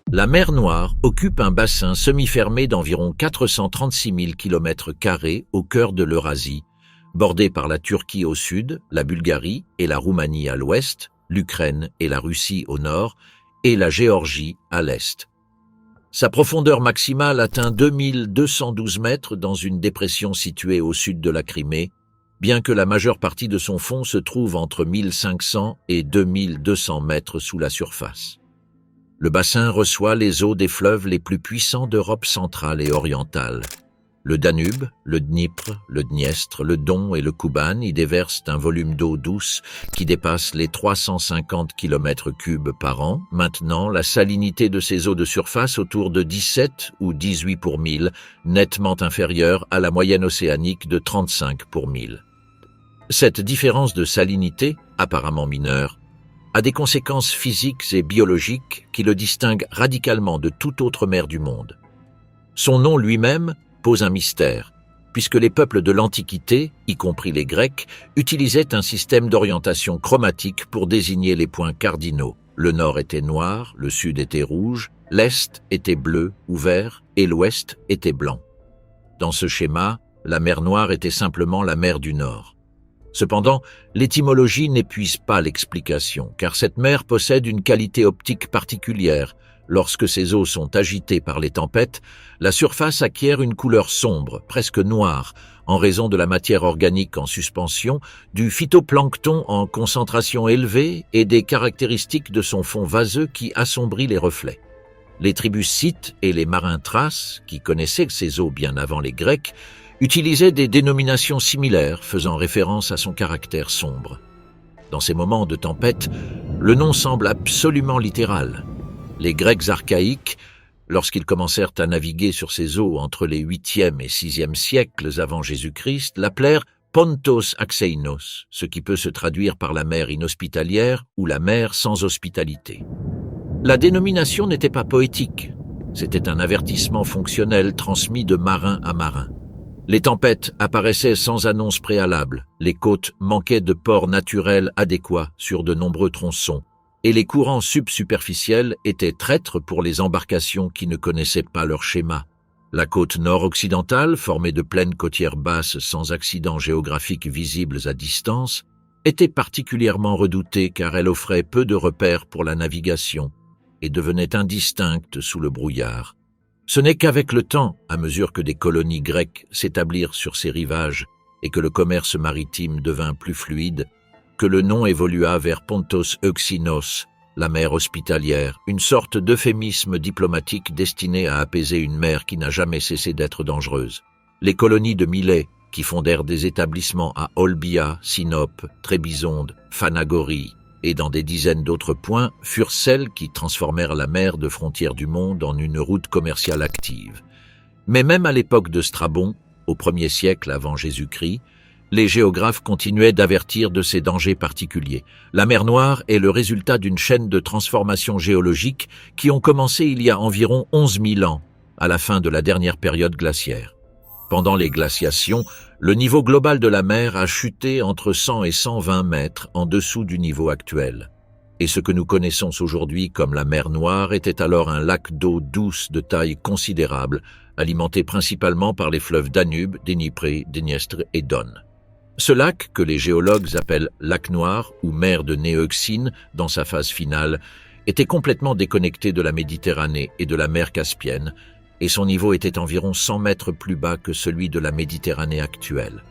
La mer Noire occupe un bassin semi-fermé d'environ 436 000 km² au cœur de l'Eurasie, bordé par la Turquie au sud, la Bulgarie et la Roumanie à l'ouest, l'Ukraine et la Russie au nord, et la Géorgie à l'est. Sa profondeur maximale atteint 2212 mètres dans une dépression située au sud de la Crimée, bien que la majeure partie de son fond se trouve entre 1500 et 2200 mètres sous la surface. Le bassin reçoit les eaux des fleuves les plus puissants d'Europe centrale et orientale. Le Danube, le Dnipre, le Dniestre, le Don et le Kouban y déversent un volume d'eau douce qui dépasse les 350 km³ par an, maintenant la salinité de ces eaux de surface autour de 17 ou 18 pour 1000, nettement inférieure à la moyenne océanique de 35 pour 1000. Cette différence de salinité, apparemment mineure, a des conséquences physiques et biologiques qui le distinguent radicalement de toute autre mer du monde. Son nom lui-même pose un mystère, puisque les peuples de l'Antiquité, y compris les Grecs, utilisaient un système d'orientation chromatique pour désigner les points cardinaux. Le nord était noir, le sud était rouge, l'est était bleu ou vert et l'ouest était blanc. Dans ce schéma, la mer Noire était simplement la mer du Nord. Cependant, l'étymologie n'épuise pas l'explication, car cette mer possède une qualité optique particulière. Lorsque ses eaux sont agitées par les tempêtes, la surface acquiert une couleur sombre, presque noire, en raison de la matière organique en suspension, du phytoplancton en concentration élevée et des caractéristiques de son fond vaseux qui assombrit les reflets. Les tribus scythes et les marins thraces, qui connaissaient ces eaux bien avant les Grecs, utilisaient des dénominations similaires faisant référence à son caractère sombre. Dans ces moments de tempête, le nom semble absolument littéral. Les Grecs archaïques, lorsqu'ils commencèrent à naviguer sur ces eaux entre les 8e et 6e siècles avant Jésus-Christ, l'appelèrent Pontos Axeinos, ce qui peut se traduire par la mer inhospitalière ou la mer sans hospitalité. La dénomination n'était pas poétique, c'était un avertissement fonctionnel transmis de marin à marin. Les tempêtes apparaissaient sans annonce préalable, les côtes manquaient de ports naturels adéquats sur de nombreux tronçons, et les courants subsuperficiels étaient traîtres pour les embarcations qui ne connaissaient pas leur schéma. La côte nord-occidentale, formée de plaines côtières basses sans accidents géographiques visibles à distance, était particulièrement redoutée car elle offrait peu de repères pour la navigation et devenait indistincte sous le brouillard. Ce n'est qu'avec le temps, à mesure que des colonies grecques s'établirent sur ces rivages et que le commerce maritime devint plus fluide, que le nom évolua vers Pontos Euxinos, la mer hospitalière, une sorte d'euphémisme diplomatique destiné à apaiser une mer qui n'a jamais cessé d'être dangereuse. Les colonies de Milet, qui fondèrent des établissements à Olbia, Sinope, Trébizonde, Phanagorie et dans des dizaines d'autres points, furent celles qui transformèrent la mer de frontière du monde en une route commerciale active. Mais même à l'époque de Strabon, au 1er siècle avant Jésus-Christ, les géographes continuaient d'avertir de ces dangers particuliers. La mer Noire est le résultat d'une chaîne de transformations géologiques qui ont commencé il y a environ 11 000 ans, à la fin de la dernière période glaciaire. Pendant les glaciations, le niveau global de la mer a chuté entre 100 et 120 mètres en dessous du niveau actuel. Et ce que nous connaissons aujourd'hui comme la mer Noire était alors un lac d'eau douce de taille considérable, alimenté principalement par les fleuves Danube, Dnipr, Dniestre et Don. Ce lac, que les géologues appellent lac Noir ou mer de Néeuxine dans sa phase finale, était complètement déconnecté de la Méditerranée et de la mer Caspienne, et son niveau était environ 100 mètres plus bas que celui de la Méditerranée actuelle.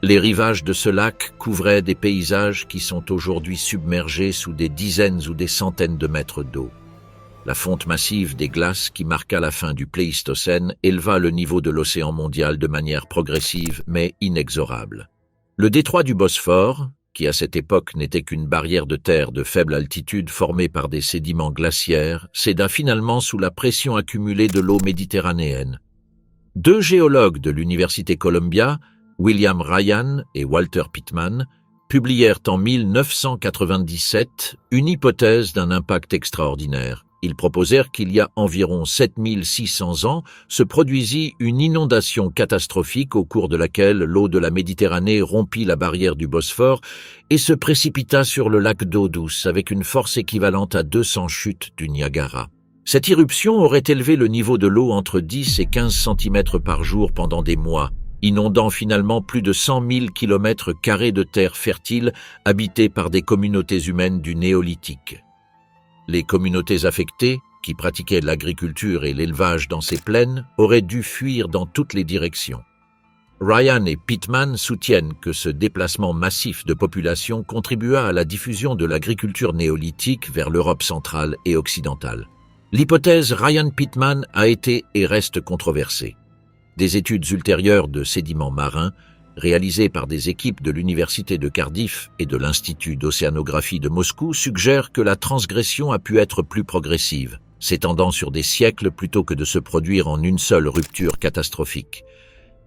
Les rivages de ce lac couvraient des paysages qui sont aujourd'hui submergés sous des dizaines ou des centaines de mètres d'eau. La fonte massive des glaces qui marqua la fin du Pléistocène éleva le niveau de l'océan mondial de manière progressive mais inexorable. Le détroit du Bosphore, qui à cette époque n'était qu'une barrière de terre de faible altitude formée par des sédiments glaciaires, céda finalement sous la pression accumulée de l'eau méditerranéenne. Deux géologues de l'Université Columbia, William Ryan et Walter Pittman, publièrent en 1997 une hypothèse d'un impact extraordinaire. Ils proposèrent qu'il y a environ 7600 ans se produisit une inondation catastrophique au cours de laquelle l'eau de la Méditerranée rompit la barrière du Bosphore et se précipita sur le lac d'eau douce avec une force équivalente à 200 chutes du Niagara. Cette irruption aurait élevé le niveau de l'eau entre 10 et 15 cm par jour pendant des mois, inondant finalement plus de 100 000 km² de terre fertile habitée par des communautés humaines du néolithique. Les communautés affectées, qui pratiquaient l'agriculture et l'élevage dans ces plaines, auraient dû fuir dans toutes les directions. Ryan et Pittman soutiennent que ce déplacement massif de population contribua à la diffusion de l'agriculture néolithique vers l'Europe centrale et occidentale. L'hypothèse Ryan-Pittman a été et reste controversée. Des études ultérieures de sédiments marins, réalisées par des équipes de l'Université de Cardiff et de l'Institut d'océanographie de Moscou, suggèrent que la transgression a pu être plus progressive, s'étendant sur des siècles plutôt que de se produire en une seule rupture catastrophique.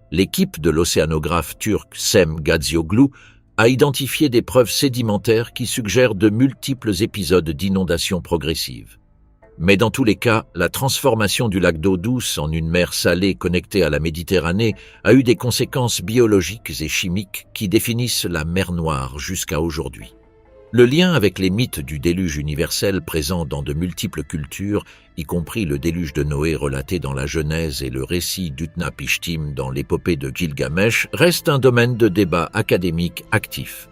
L'équipe de l'océanographe turc Sem Gazioglu a identifié des preuves sédimentaires qui suggèrent de multiples épisodes d'inondations progressives. Mais dans tous les cas, la transformation du lac d'eau douce en une mer salée connectée à la Méditerranée a eu des conséquences biologiques et chimiques qui définissent la mer Noire jusqu'à aujourd'hui. Le lien avec les mythes du déluge universel présents dans de multiples cultures, y compris le déluge de Noé relaté dans la Genèse et le récit d'Utnapishtim dans l'épopée de Gilgamesh, reste un domaine de débat académique actif.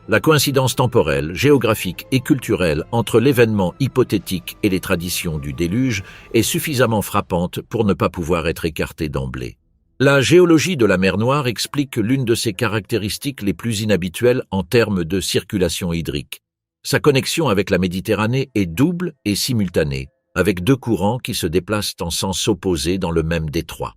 La coïncidence temporelle, géographique et culturelle entre l'événement hypothétique et les traditions du déluge est suffisamment frappante pour ne pas pouvoir être écartée d'emblée. La géologie de la mer Noire explique l'une de ses caractéristiques les plus inhabituelles en termes de circulation hydrique. Sa connexion avec la Méditerranée est double et simultanée, avec deux courants qui se déplacent en sens opposé dans le même détroit.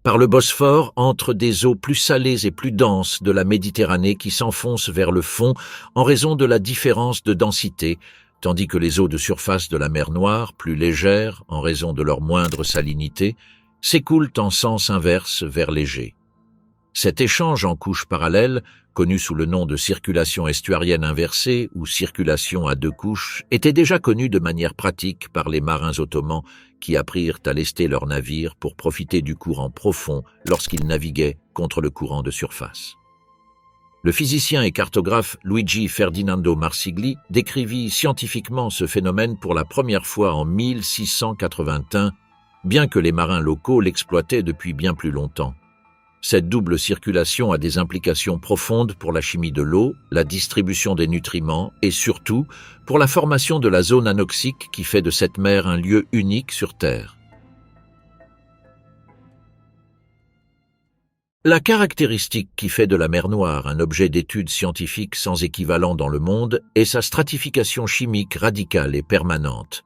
Par le Bosphore entrent des eaux plus salées et plus denses de la Méditerranée qui s'enfoncent vers le fond en raison de la différence de densité, tandis que les eaux de surface de la mer Noire, plus légères en raison de leur moindre salinité, s'écoulent en sens inverse vers l'Égée. Cet échange en couches parallèles, connu sous le nom de circulation estuarienne inversée ou circulation à deux couches, était déjà connu de manière pratique par les marins ottomans qui apprirent à lester leurs navires pour profiter du courant profond lorsqu'ils naviguaient contre le courant de surface. Le physicien et cartographe Luigi Ferdinando Marsigli décrivit scientifiquement ce phénomène pour la première fois en 1681, bien que les marins locaux l'exploitaient depuis bien plus longtemps. Cette double circulation a des implications profondes pour la chimie de l'eau, la distribution des nutriments et surtout pour la formation de la zone anoxique qui fait de cette mer un lieu unique sur Terre. La caractéristique qui fait de la mer Noire un objet d'étude scientifique sans équivalent dans le monde est sa stratification chimique radicale et permanente.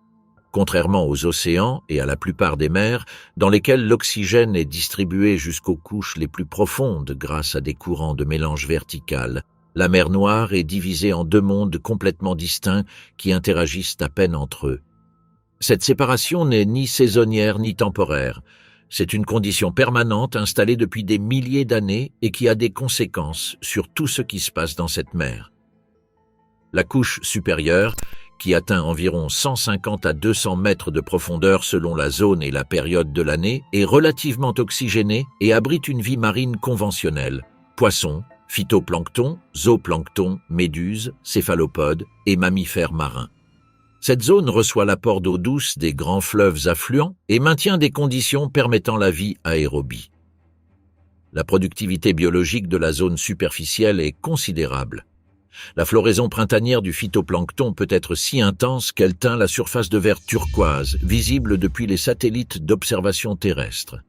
Contrairement aux océans et à la plupart des mers, dans lesquelles l'oxygène est distribué jusqu'aux couches les plus profondes grâce à des courants de mélange vertical, la mer Noire est divisée en deux mondes complètement distincts qui interagissent à peine entre eux. Cette séparation n'est ni saisonnière ni temporaire. C'est une condition permanente installée depuis des milliers d'années et qui a des conséquences sur tout ce qui se passe dans cette mer. La couche supérieure, qui atteint environ 150 à 200 mètres de profondeur selon la zone et la période de l'année, est relativement oxygénée et abrite une vie marine conventionnelle. Poissons, phytoplancton, zooplancton, méduses, céphalopodes et mammifères marins. Cette zone reçoit l'apport d'eau douce des grands fleuves affluents et maintient des conditions permettant la vie aérobie. La productivité biologique de la zone superficielle est considérable. La floraison printanière du phytoplancton peut être si intense qu'elle teint la surface de vert turquoise, visible depuis les satellites d'observation terrestre.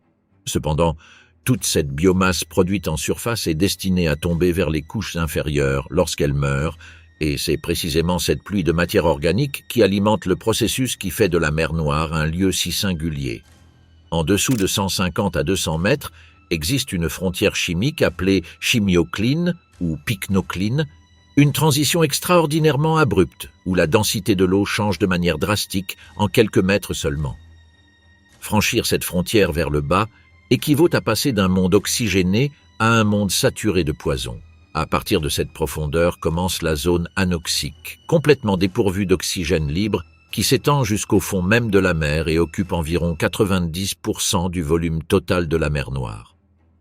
Cependant, toute cette biomasse produite en surface est destinée à tomber vers les couches inférieures lorsqu'elle meurt, et c'est précisément cette pluie de matière organique qui alimente le processus qui fait de la mer Noire un lieu si singulier. En dessous de 150 à 200 mètres, existe une frontière chimique appelée chimiocline ou pycnocline, une transition extraordinairement abrupte où la densité de l'eau change de manière drastique en quelques mètres seulement. Franchir cette frontière vers le bas équivaut à passer d'un monde oxygéné à un monde saturé de poison. À partir de cette profondeur commence la zone anoxique, complètement dépourvue d'oxygène libre, qui s'étend jusqu'au fond même de la mer et occupe environ 90% du volume total de la mer Noire.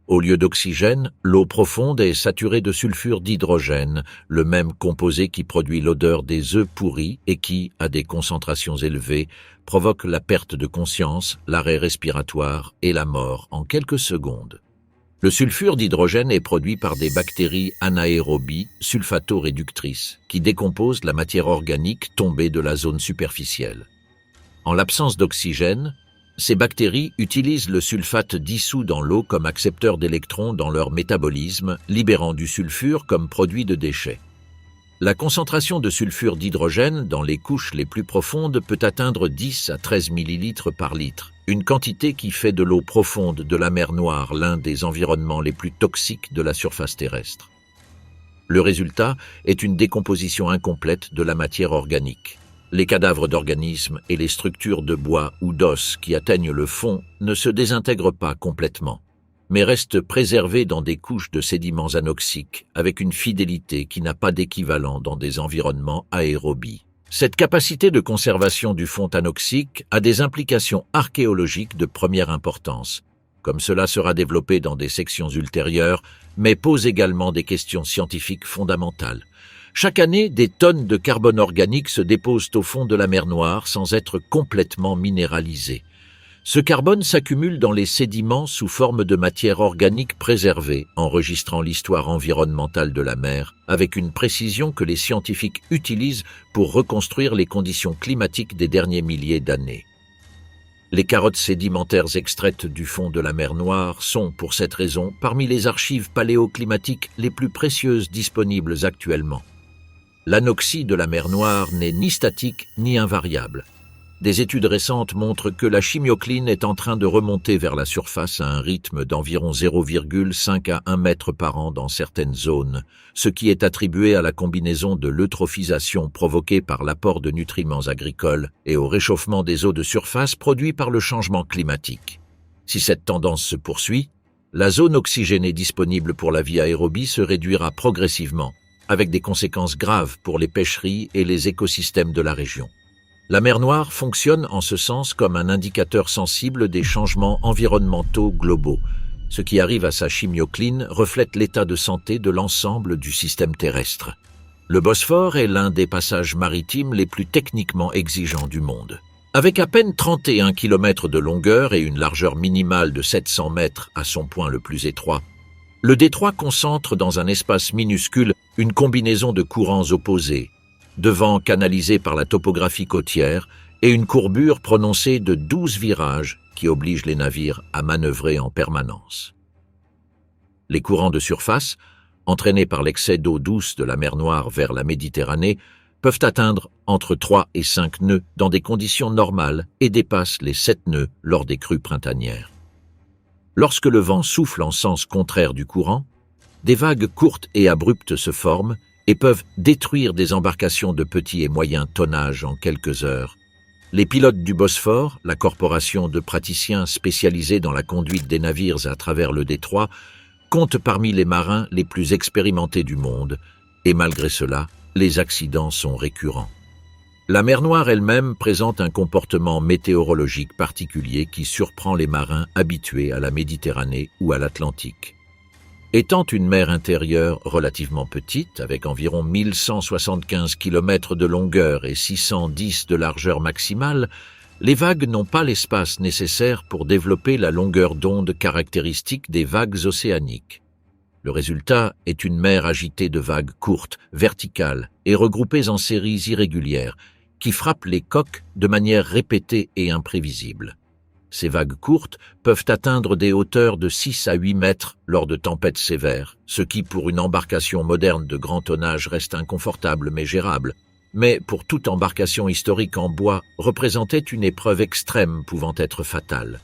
Au lieu d'oxygène, l'eau profonde est saturée de sulfure d'hydrogène, le même composé qui produit l'odeur des œufs pourris et qui, à des concentrations élevées, provoque la perte de conscience, l'arrêt respiratoire et la mort en quelques secondes. Le sulfure d'hydrogène est produit par des bactéries anaérobies sulfato-réductrices qui décomposent la matière organique tombée de la zone superficielle. En l'absence d'oxygène, ces bactéries utilisent le sulfate dissous dans l'eau comme accepteur d'électrons dans leur métabolisme, libérant du sulfure comme produit de déchets. La concentration de sulfure d'hydrogène dans les couches les plus profondes peut atteindre 10 à 13 ml par litre, une quantité qui fait de l'eau profonde de la mer Noire l'un des environnements les plus toxiques de la surface terrestre. Le résultat est une décomposition incomplète de la matière organique. Les cadavres d'organismes et les structures de bois ou d'os qui atteignent le fond ne se désintègrent pas complètement, mais restent préservés dans des couches de sédiments anoxiques avec une fidélité qui n'a pas d'équivalent dans des environnements aérobies. Cette capacité de conservation du fond anoxique a des implications archéologiques de première importance, comme cela sera développé dans des sections ultérieures, mais pose également des questions scientifiques fondamentales. Chaque année, des tonnes de carbone organique se déposent au fond de la mer Noire sans être complètement minéralisées. Ce carbone s'accumule dans les sédiments sous forme de matière organique préservée, enregistrant l'histoire environnementale de la mer avec une précision que les scientifiques utilisent pour reconstruire les conditions climatiques des derniers milliers d'années. Les carottes sédimentaires extraites du fond de la mer Noire sont, pour cette raison, parmi les archives paléoclimatiques les plus précieuses disponibles actuellement. L'anoxie de la mer Noire n'est ni statique ni invariable. Des études récentes montrent que la chimiocline est en train de remonter vers la surface à un rythme d'environ 0,5 à 1 mètre par an dans certaines zones, ce qui est attribué à la combinaison de l'eutrophisation provoquée par l'apport de nutriments agricoles et au réchauffement des eaux de surface produit par le changement climatique. Si cette tendance se poursuit, la zone oxygénée disponible pour la vie aérobie se réduira progressivement, avec des conséquences graves pour les pêcheries et les écosystèmes de la région. La mer Noire fonctionne en ce sens comme un indicateur sensible des changements environnementaux globaux. Ce qui arrive à sa chimiocline reflète l'état de santé de l'ensemble du système terrestre. Le Bosphore est l'un des passages maritimes les plus techniquement exigeants du monde. Avec à peine 31 km de longueur et une largeur minimale de 700 mètres à son point le plus étroit, le détroit concentre dans un espace minuscule une combinaison de courants opposés, de vents canalisés par la topographie côtière et une courbure prononcée de 12 virages qui obligent les navires à manœuvrer en permanence. Les courants de surface, entraînés par l'excès d'eau douce de la mer Noire vers la Méditerranée, peuvent atteindre entre 3 et 5 nœuds dans des conditions normales et dépassent les 7 nœuds lors des crues printanières. Lorsque le vent souffle en sens contraire du courant, des vagues courtes et abruptes se forment et peuvent détruire des embarcations de petit et moyen tonnage en quelques heures. Les pilotes du Bosphore, la corporation de praticiens spécialisés dans la conduite des navires à travers le détroit, comptent parmi les marins les plus expérimentés du monde, et malgré cela, les accidents sont récurrents. La mer Noire elle-même présente un comportement météorologique particulier qui surprend les marins habitués à la Méditerranée ou à l'Atlantique. Étant une mer intérieure relativement petite, avec environ 1175 km de longueur et 610 de largeur maximale, les vagues n'ont pas l'espace nécessaire pour développer la longueur d'onde caractéristique des vagues océaniques. Le résultat est une mer agitée de vagues courtes, verticales et regroupées en séries irrégulières, qui frappent les coques de manière répétée et imprévisible. Ces vagues courtes peuvent atteindre des hauteurs de 6 à 8 mètres lors de tempêtes sévères, ce qui pour une embarcation moderne de grand tonnage reste inconfortable mais gérable, mais pour toute embarcation historique en bois représentait une épreuve extrême pouvant être fatale.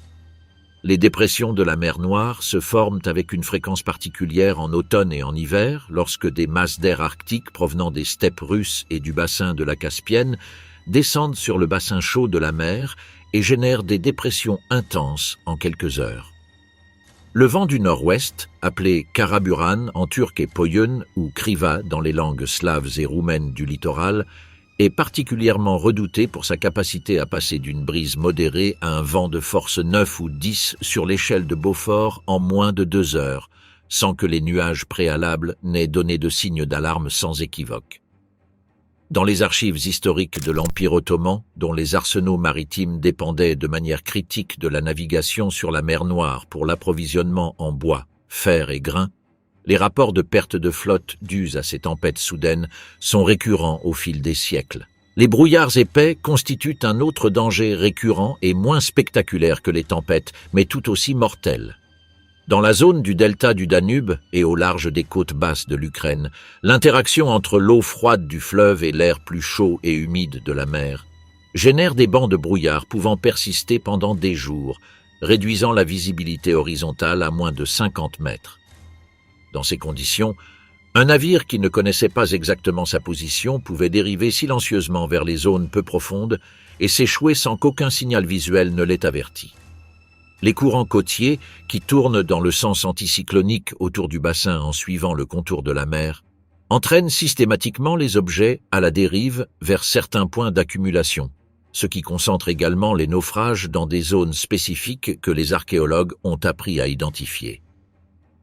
Les dépressions de la mer Noire se forment avec une fréquence particulière en automne et en hiver, lorsque des masses d'air arctique provenant des steppes russes et du bassin de la Caspienne descendent sur le bassin chaud de la mer et génèrent des dépressions intenses en quelques heures. Le vent du nord-ouest, appelé Karaburan en turc et Poyun ou Kriva dans les langues slaves et roumaines du littoral, est particulièrement redouté pour sa capacité à passer d'une brise modérée à un vent de force 9 ou 10 sur l'échelle de Beaufort en moins de 2 heures, sans que les nuages préalables n'aient donné de signe d'alarme sans équivoque. Dans les archives historiques de l'Empire ottoman, dont les arsenaux maritimes dépendaient de manière critique de la navigation sur la mer Noire pour l'approvisionnement en bois, fer et grains, les rapports de perte de flotte dus à ces tempêtes soudaines sont récurrents au fil des siècles. Les brouillards épais constituent un autre danger récurrent et moins spectaculaire que les tempêtes, mais tout aussi mortel. Dans la zone du delta du Danube et au large des côtes basses de l'Ukraine, l'interaction entre l'eau froide du fleuve et l'air plus chaud et humide de la mer génère des bancs de brouillard pouvant persister pendant des jours, réduisant la visibilité horizontale à moins de 50 mètres. Dans ces conditions, un navire qui ne connaissait pas exactement sa position pouvait dériver silencieusement vers les zones peu profondes et s'échouer sans qu'aucun signal visuel ne l'ait averti. Les courants côtiers, qui tournent dans le sens anticyclonique autour du bassin en suivant le contour de la mer, entraînent systématiquement les objets à la dérive vers certains points d'accumulation, ce qui concentre également les naufrages dans des zones spécifiques que les archéologues ont appris à identifier.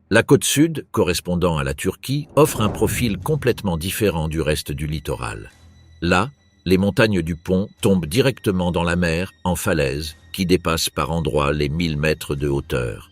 La côte sud, correspondant à la Turquie, offre un profil complètement différent du reste du littoral. Là, les montagnes du pont tombent directement dans la mer, en falaise, qui dépasse par endroits les 1000 mètres de hauteur.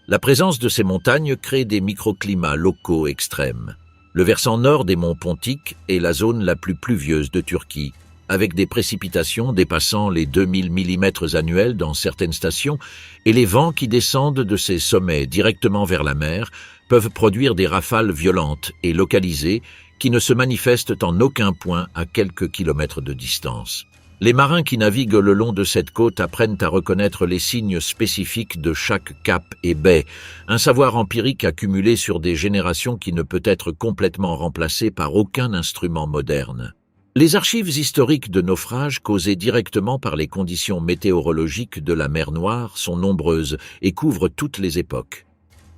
La présence de ces montagnes crée des microclimats locaux extrêmes. Le versant nord des monts Pontiques est la zone la plus pluvieuse de Turquie, avec des précipitations dépassant les 2000 mm annuels dans certaines stations, et les vents qui descendent de ces sommets directement vers la mer peuvent produire des rafales violentes et localisées qui ne se manifestent en aucun point à quelques kilomètres de distance. Les marins qui naviguent le long de cette côte apprennent à reconnaître les signes spécifiques de chaque cap et baie, un savoir empirique accumulé sur des générations qui ne peut être complètement remplacé par aucun instrument moderne. Les archives historiques de naufrages causés directement par les conditions météorologiques de la mer Noire sont nombreuses et couvrent toutes les époques.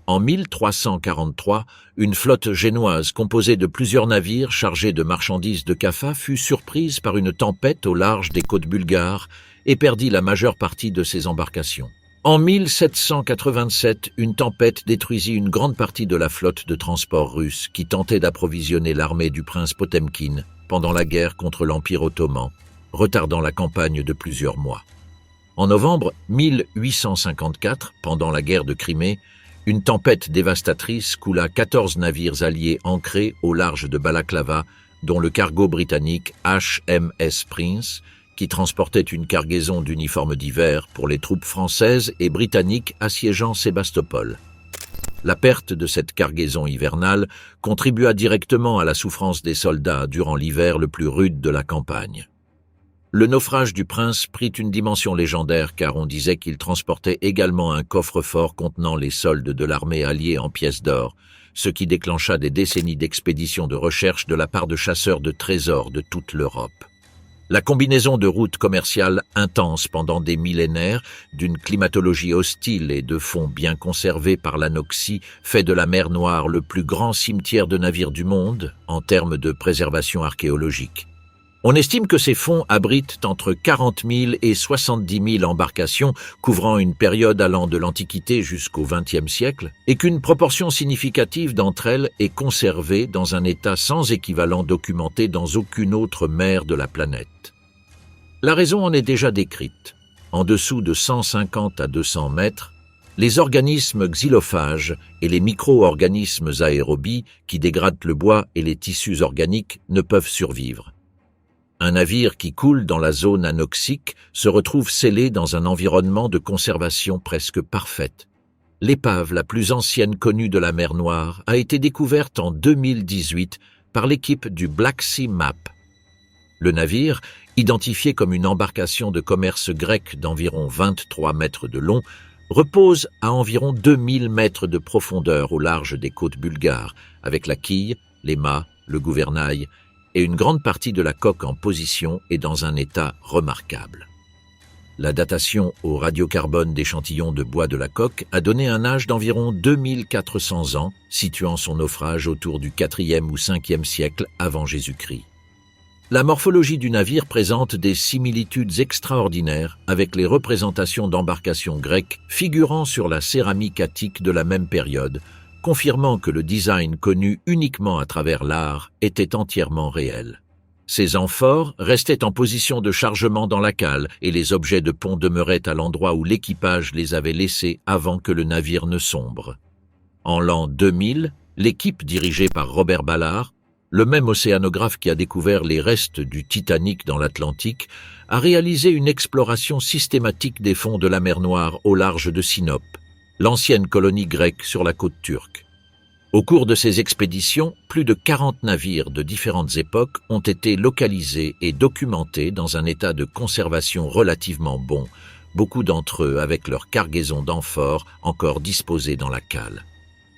En 1343, une flotte génoise composée de plusieurs navires chargés de marchandises de Kaffa fut surprise par une tempête au large des côtes bulgares et perdit la majeure partie de ses embarcations. En 1787, une tempête détruisit une grande partie de la flotte de transport russe qui tentait d'approvisionner l'armée du prince Potemkin pendant la guerre contre l'Empire ottoman, retardant la campagne de plusieurs mois. En novembre 1854, pendant la guerre de Crimée, une tempête dévastatrice coula 14 navires alliés ancrés au large de Balaklava, dont le cargo britannique HMS Prince, qui transportait une cargaison d'uniformes d'hiver pour les troupes françaises et britanniques assiégeant Sébastopol. La perte de cette cargaison hivernale contribua directement à la souffrance des soldats durant l'hiver le plus rude de la campagne. Le naufrage du prince prit une dimension légendaire car on disait qu'il transportait également un coffre-fort contenant les soldes de l'armée alliée en pièces d'or, ce qui déclencha des décennies d'expéditions de recherche de la part de chasseurs de trésors de toute l'Europe. La combinaison de routes commerciales intenses pendant des millénaires, d'une climatologie hostile et de fonds bien conservés par l'anoxie fait de la mer Noire le plus grand cimetière de navires du monde en termes de préservation archéologique. On estime que ces fonds abritent entre 40 000 et 70 000 embarcations couvrant une période allant de l'Antiquité jusqu'au XXe siècle et qu'une proportion significative d'entre elles est conservée dans un état sans équivalent documenté dans aucune autre mer de la planète. La raison en est déjà décrite. En dessous de 150 à 200 mètres, les organismes xylophages et les micro-organismes aérobies qui dégradent le bois et les tissus organiques ne peuvent survivre. Un navire qui coule dans la zone anoxique se retrouve scellé dans un environnement de conservation presque parfaite. L'épave la plus ancienne connue de la mer Noire a été découverte en 2018 par l'équipe du Black Sea Map. Le navire, identifié comme une embarcation de commerce grec d'environ 23 mètres de long, repose à environ 2000 mètres de profondeur au large des côtes bulgares, avec la quille, les mâts, le gouvernail et une grande partie de la coque en position et dans un état remarquable. La datation au radiocarbone d'échantillons de bois de la coque a donné un âge d'environ 2400 ans, situant son naufrage autour du 4e ou 5e siècle avant Jésus-Christ. La morphologie du navire présente des similitudes extraordinaires avec les représentations d'embarcations grecques figurant sur la céramique attique de la même période, confirmant que le design connu uniquement à travers l'art était entièrement réel. Ces amphores restaient en position de chargement dans la cale et les objets de pont demeuraient à l'endroit où l'équipage les avait laissés avant que le navire ne sombre. En l'an 2000, l'équipe dirigée par Robert Ballard, le même océanographe qui a découvert les restes du Titanic dans l'Atlantique, a réalisé une exploration systématique des fonds de la mer Noire au large de Sinope, l'ancienne colonie grecque sur la côte turque. Au cours de ces expéditions, plus de 40 navires de différentes époques ont été localisés et documentés dans un état de conservation relativement bon, beaucoup d'entre eux avec leur cargaison d'amphores encore disposées dans la cale.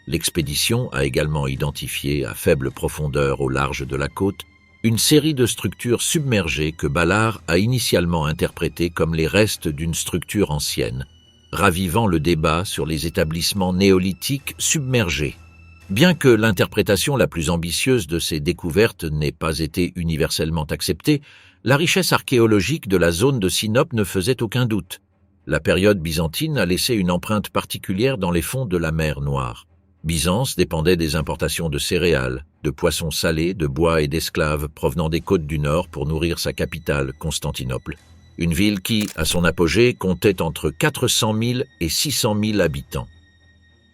L'expédition a également identifié, à faible profondeur au large de la côte, une série de structures submergées que Ballard a initialement interprétées comme les restes d'une structure ancienne, ravivant le débat sur les établissements néolithiques submergés. Bien que l'interprétation la plus ambitieuse de ces découvertes n'ait pas été universellement acceptée, la richesse archéologique de la zone de Sinope ne faisait aucun doute. La période byzantine a laissé une empreinte particulière dans les fonds de la mer Noire. Byzance dépendait des importations de céréales, de poissons salés, de bois et d'esclaves provenant des côtes du Nord pour nourrir sa capitale, Constantinople. Une ville qui, à son apogée, comptait entre 400 000 et 600 000 habitants.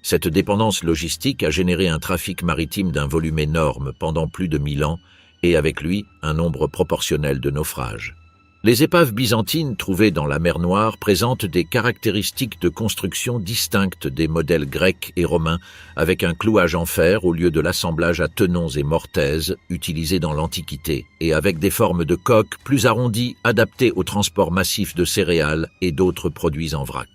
Cette dépendance logistique a généré un trafic maritime d'un volume énorme pendant plus de 1000 ans et avec lui un nombre proportionnel de naufrages. Les épaves byzantines trouvées dans la mer Noire présentent des caractéristiques de construction distinctes des modèles grecs et romains, avec un clouage en fer au lieu de l'assemblage à tenons et mortaises utilisé dans l'Antiquité, et avec des formes de coques plus arrondies adaptées au transport massif de céréales et d'autres produits en vrac.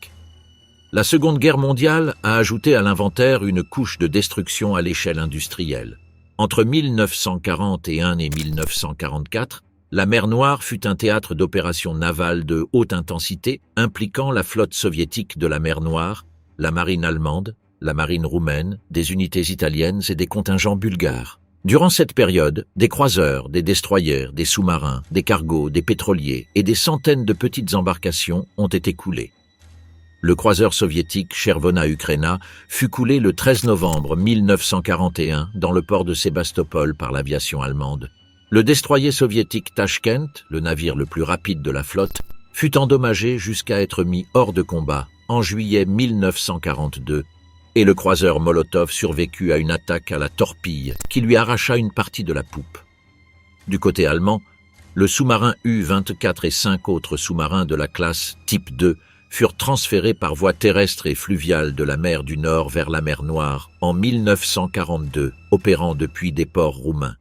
La Seconde Guerre mondiale a ajouté à l'inventaire une couche de destruction à l'échelle industrielle. Entre 1941 et 1944, la mer Noire fut un théâtre d'opérations navales de haute intensité impliquant la flotte soviétique de la mer Noire, la marine allemande, la marine roumaine, des unités italiennes et des contingents bulgares. Durant cette période, des croiseurs, des destroyers, des sous-marins, des cargos, des pétroliers et des centaines de petites embarcations ont été coulés. Le croiseur soviétique Chervona Ukraina fut coulé le 13 novembre 1941 dans le port de Sébastopol par l'aviation allemande. Le destroyer soviétique Tashkent, le navire le plus rapide de la flotte, fut endommagé jusqu'à être mis hors de combat en juillet 1942 et le croiseur Molotov survécut à une attaque à la torpille qui lui arracha une partie de la poupe. Du côté allemand, le sous-marin U-24 et 5 autres sous-marins de la classe Type 2 furent transférés par voie terrestre et fluviale de la mer du Nord vers la mer Noire en 1942, opérant depuis des ports roumains.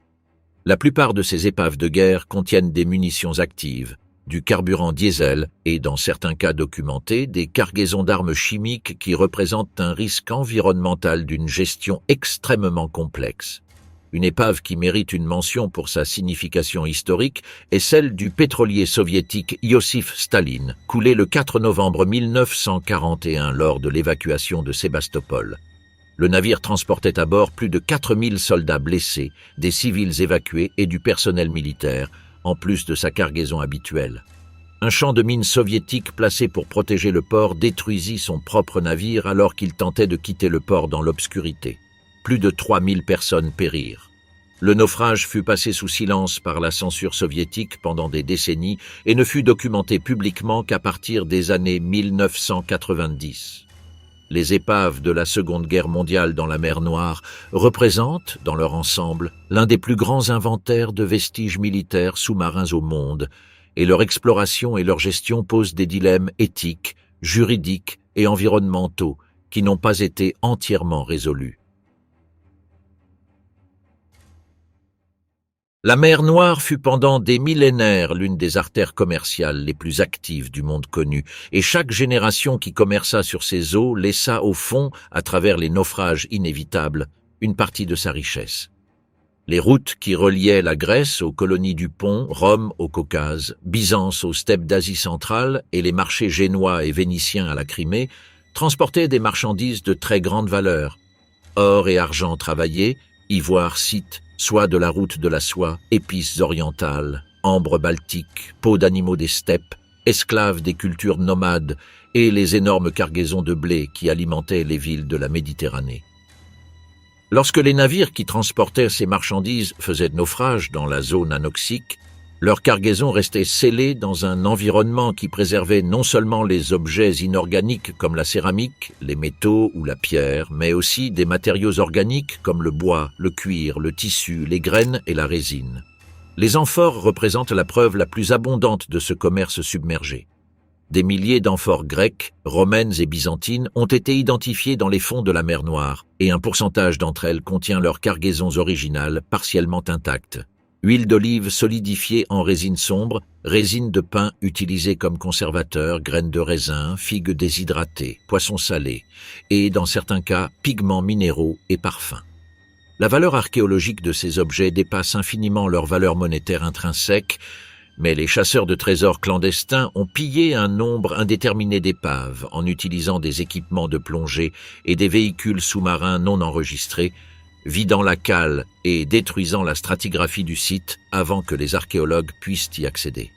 La plupart de ces épaves de guerre contiennent des munitions actives, du carburant diesel et, dans certains cas documentés, des cargaisons d'armes chimiques qui représentent un risque environnemental d'une gestion extrêmement complexe. Une épave qui mérite une mention pour sa signification historique est celle du pétrolier soviétique Iosif Staline, coulé le 4 novembre 1941 lors de l'évacuation de Sébastopol. Le navire transportait à bord plus de 4000 soldats blessés, des civils évacués et du personnel militaire, en plus de sa cargaison habituelle. Un champ de mines soviétique placé pour protéger le port détruisit son propre navire alors qu'il tentait de quitter le port dans l'obscurité. Plus de 3000 personnes périrent. Le naufrage fut passé sous silence par la censure soviétique pendant des décennies et ne fut documenté publiquement qu'à partir des années 1990. Les épaves de la Seconde Guerre mondiale dans la mer Noire représentent, dans leur ensemble, l'un des plus grands inventaires de vestiges militaires sous-marins au monde, et leur exploration et leur gestion posent des dilemmes éthiques, juridiques et environnementaux qui n'ont pas été entièrement résolus. La mer Noire fut pendant des millénaires l'une des artères commerciales les plus actives du monde connu, et chaque génération qui commerça sur ses eaux laissa au fond, à travers les naufrages inévitables, une partie de sa richesse. Les routes qui reliaient la Grèce aux colonies du Pont, Rome au Caucase, Byzance aux steppes d'Asie centrale et les marchés génois et vénitiens à la Crimée transportaient des marchandises de très grande valeur. Or et argent travaillé, ivoire, site, soie de la route de la soie, épices orientales, ambre baltique, peau d'animaux des steppes, esclaves des cultures nomades et les énormes cargaisons de blé qui alimentaient les villes de la Méditerranée. Lorsque les navires qui transportaient ces marchandises faisaient naufrage dans la zone anoxique, leurs cargaisons restaient scellées dans un environnement qui préservait non seulement les objets inorganiques comme la céramique, les métaux ou la pierre, mais aussi des matériaux organiques comme le bois, le cuir, le tissu, les graines et la résine. Les amphores représentent la preuve la plus abondante de ce commerce submergé. Des milliers d'amphores grecques, romaines et byzantines ont été identifiées dans les fonds de la mer Noire, et un pourcentage d'entre elles contient leurs cargaisons originales partiellement intactes. Huile d'olive solidifiée en résine sombre, résine de pin utilisée comme conservateur, graines de raisin, figues déshydratées, poissons salés, et dans certains cas, pigments minéraux et parfums. La valeur archéologique de ces objets dépasse infiniment leur valeur monétaire intrinsèque, mais les chasseurs de trésors clandestins ont pillé un nombre indéterminé d'épaves en utilisant des équipements de plongée et des véhicules sous-marins non enregistrés, vidant la cale et détruisant la stratigraphie du site avant que les archéologues puissent y accéder.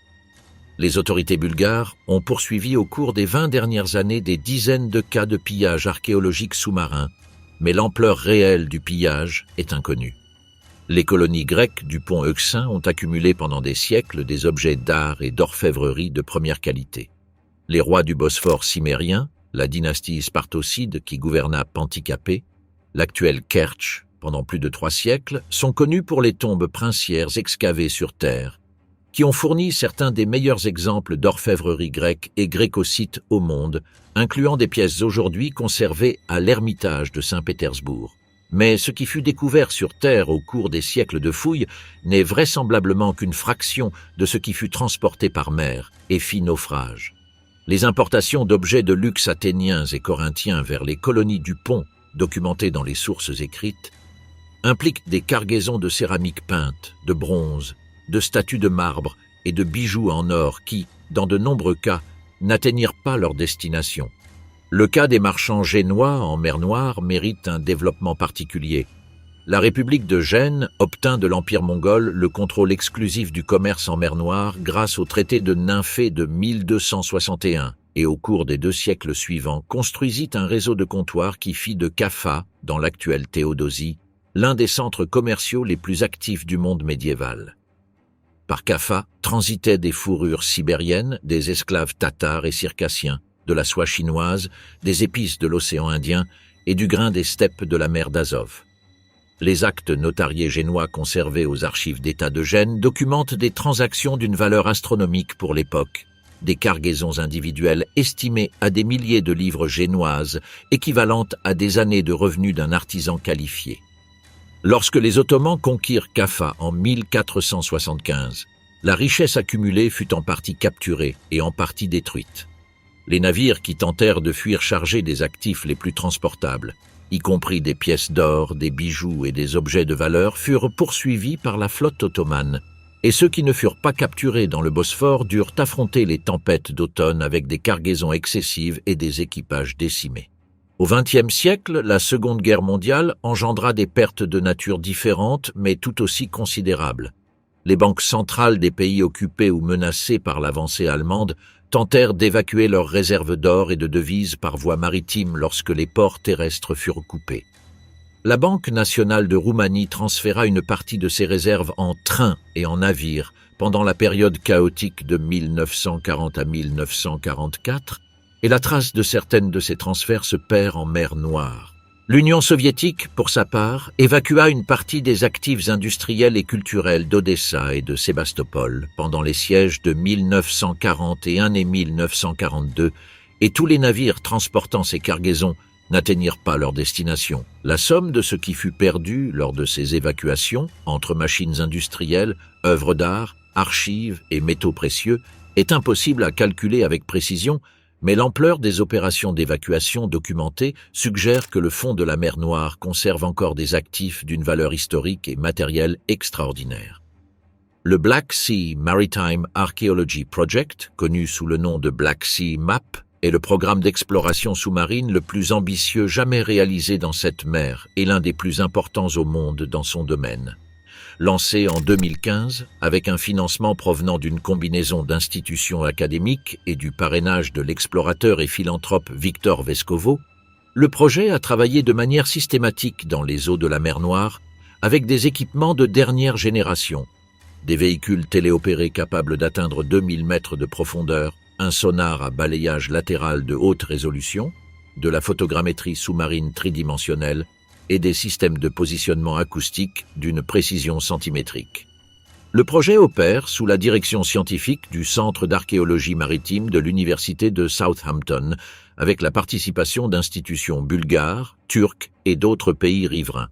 Les autorités bulgares ont poursuivi au cours des 20 dernières années des dizaines de cas de pillage archéologique sous-marin, mais l'ampleur réelle du pillage est inconnue. Les colonies grecques du pont Euxin ont accumulé pendant des siècles des objets d'art et d'orfèvrerie de première qualité. Les rois du Bosphore cimérien, la dynastie spartocide qui gouverna Panticapée, l'actuelle Kertch pendant plus de 3 siècles, sont connus pour les tombes princières excavées sur terre, qui ont fourni certains des meilleurs exemples d'orfèvrerie grecque et gréco-site au monde, incluant des pièces aujourd'hui conservées à l'Ermitage de Saint-Pétersbourg. Mais ce qui fut découvert sur Terre au cours des siècles de fouilles n'est vraisemblablement qu'une fraction de ce qui fut transporté par mer et fit naufrage. Les importations d'objets de luxe athéniens et corinthiens vers les colonies du pont, documentées dans les sources écrites, impliquent des cargaisons de céramique peinte, de bronze, de statues de marbre et de bijoux en or qui, dans de nombreux cas, n'atteignirent pas leur destination. Le cas des marchands génois en mer Noire mérite un développement particulier. La République de Gênes obtint de l'Empire mongol le contrôle exclusif du commerce en mer Noire grâce au traité de Nymphée de 1261 et au cours des 2 siècles suivants construisit un réseau de comptoirs qui fit de Kaffa, dans l'actuelle Théodosie, l'un des centres commerciaux les plus actifs du monde médiéval. Par Kaffa transitaient des fourrures sibériennes, des esclaves tatars et circassiens, de la soie chinoise, des épices de l'océan Indien et du grain des steppes de la mer d'Azov. Les actes notariés génois conservés aux archives d'État de Gênes documentent des transactions d'une valeur astronomique pour l'époque, des cargaisons individuelles estimées à des milliers de livres génoises, équivalentes à des années de revenus d'un artisan qualifié. Lorsque les Ottomans conquirent Kaffa en 1475, la richesse accumulée fut en partie capturée et en partie détruite. Les navires qui tentèrent de fuir chargés des actifs les plus transportables, y compris des pièces d'or, des bijoux et des objets de valeur, furent poursuivis par la flotte ottomane, et ceux qui ne furent pas capturés dans le Bosphore durent affronter les tempêtes d'automne avec des cargaisons excessives et des équipages décimés. Au XXe siècle, la Seconde Guerre mondiale engendra des pertes de nature différentes mais tout aussi considérables. Les banques centrales des pays occupés ou menacés par l'avancée allemande tentèrent d'évacuer leurs réserves d'or et de devises par voie maritime lorsque les ports terrestres furent coupés. La Banque nationale de Roumanie transféra une partie de ses réserves en trains et en navires pendant la période chaotique de 1940 à 1944, et la trace de certaines de ces transferts se perd en mer Noire. L'Union soviétique, pour sa part, évacua une partie des actifs industriels et culturels d'Odessa et de Sébastopol pendant les sièges de 1941 et 1942, et tous les navires transportant ces cargaisons n'atteignirent pas leur destination. La somme de ce qui fut perdu lors de ces évacuations, entre machines industrielles, œuvres d'art, archives et métaux précieux, est impossible à calculer avec précision, mais l'ampleur des opérations d'évacuation documentées suggère que le fond de la mer Noire conserve encore des actifs d'une valeur historique et matérielle extraordinaire. Le Black Sea Maritime Archaeology Project, connu sous le nom de Black Sea Map, est le programme d'exploration sous-marine le plus ambitieux jamais réalisé dans cette mer et l'un des plus importants au monde dans son domaine. lancé en 2015 avec un financement provenant d'une combinaison d'institutions académiques et du parrainage de l'explorateur et philanthrope Victor Vescovo, le projet a travaillé de manière systématique dans les eaux de la mer Noire avec des équipements de dernière génération, des véhicules téléopérés capables d'atteindre 2000 mètres de profondeur, un sonar à balayage latéral de haute résolution, de la photogrammétrie sous-marine tridimensionnelle et des systèmes de positionnement acoustique d'une précision centimétrique. Le projet opère sous la direction scientifique du Centre d'archéologie maritime de l'Université de Southampton, avec la participation d'institutions bulgares, turques et d'autres pays riverains.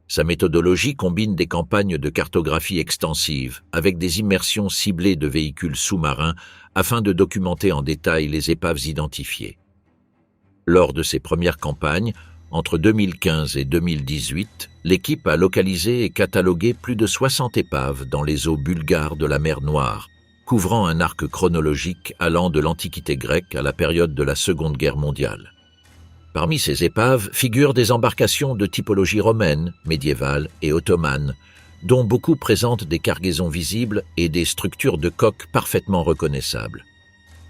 Sa méthodologie combine des campagnes de cartographie extensive avec des immersions ciblées de véhicules sous-marins afin de documenter en détail les épaves identifiées. Lors de ses premières campagnes, entre 2015 et 2018, l'équipe a localisé et catalogué plus de 60 épaves dans les eaux bulgares de la mer Noire, couvrant un arc chronologique allant de l'Antiquité grecque à la période de la Seconde Guerre mondiale. Parmi ces épaves figurent des embarcations de typologie romaine, médiévale et ottomane, dont beaucoup présentent des cargaisons visibles et des structures de coques parfaitement reconnaissables.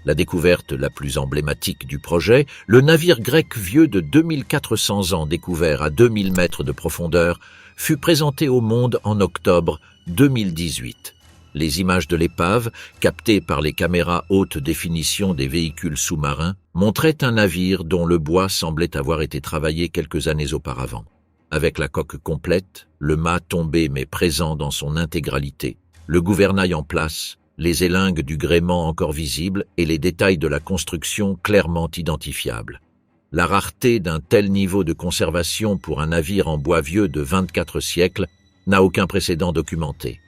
La découverte la plus emblématique du projet, le navire grec vieux de 2400 ans découvert à 2000 mètres de profondeur, fut présenté au monde en octobre 2018. Les images de l'épave, captées par les caméras haute définition des véhicules sous-marins, montraient un navire dont le bois semblait avoir été travaillé quelques années auparavant. Avec la coque complète, le mât tombé mais présent dans son intégralité, le gouvernail en place, les élingues du gréement encore visibles et les détails de la construction clairement identifiables. La rareté d'un tel niveau de conservation pour un navire en bois vieux de 24 siècles n'a aucun précédent documenté.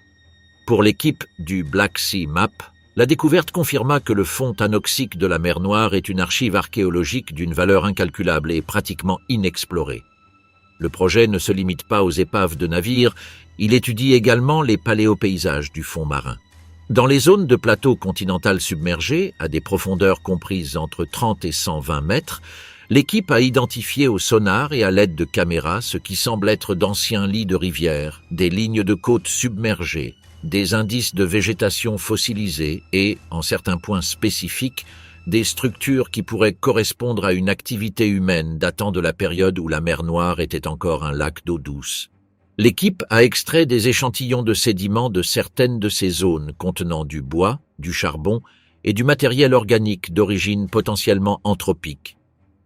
Pour l'équipe du Black Sea Map, la découverte confirma que le fond anoxique de la mer Noire est une archive archéologique d'une valeur incalculable et pratiquement inexplorée. Le projet ne se limite pas aux épaves de navires, il étudie également les paléopaysages du fond marin. Dans les zones de plateau continental submergé, à des profondeurs comprises entre 30 et 120 mètres, l'équipe a identifié au sonar et à l'aide de caméras ce qui semble être d'anciens lits de rivières, des lignes de côtes submergées, des indices de végétation fossilisée et, en certains points spécifiques, des structures qui pourraient correspondre à une activité humaine datant de la période où la mer Noire était encore un lac d'eau douce. L'équipe a extrait des échantillons de sédiments de certaines de ces zones contenant du bois, du charbon et du matériel organique d'origine potentiellement anthropique,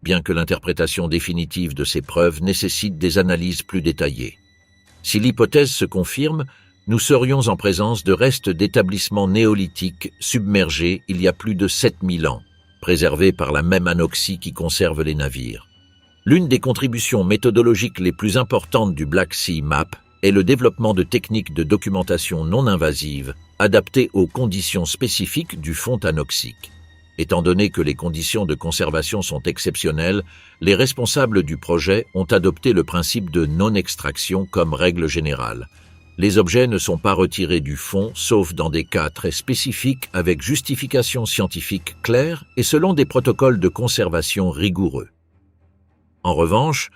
bien que l'interprétation définitive de ces preuves nécessite des analyses plus détaillées. Si l'hypothèse se confirme, nous serions en présence de restes d'établissements néolithiques submergés il y a plus de 7000 ans, préservés par la même anoxie qui conserve les navires. L'une des contributions méthodologiques les plus importantes du Black Sea Map est le développement de techniques de documentation non invasives adaptées aux conditions spécifiques du fond anoxique. Étant donné que les conditions de conservation sont exceptionnelles, les responsables du projet ont adopté le principe de non-extraction comme règle générale. Les objets ne sont pas retirés du fond, sauf dans des cas très spécifiques avec justification scientifique claire et selon des protocoles de conservation rigoureux. En revanche,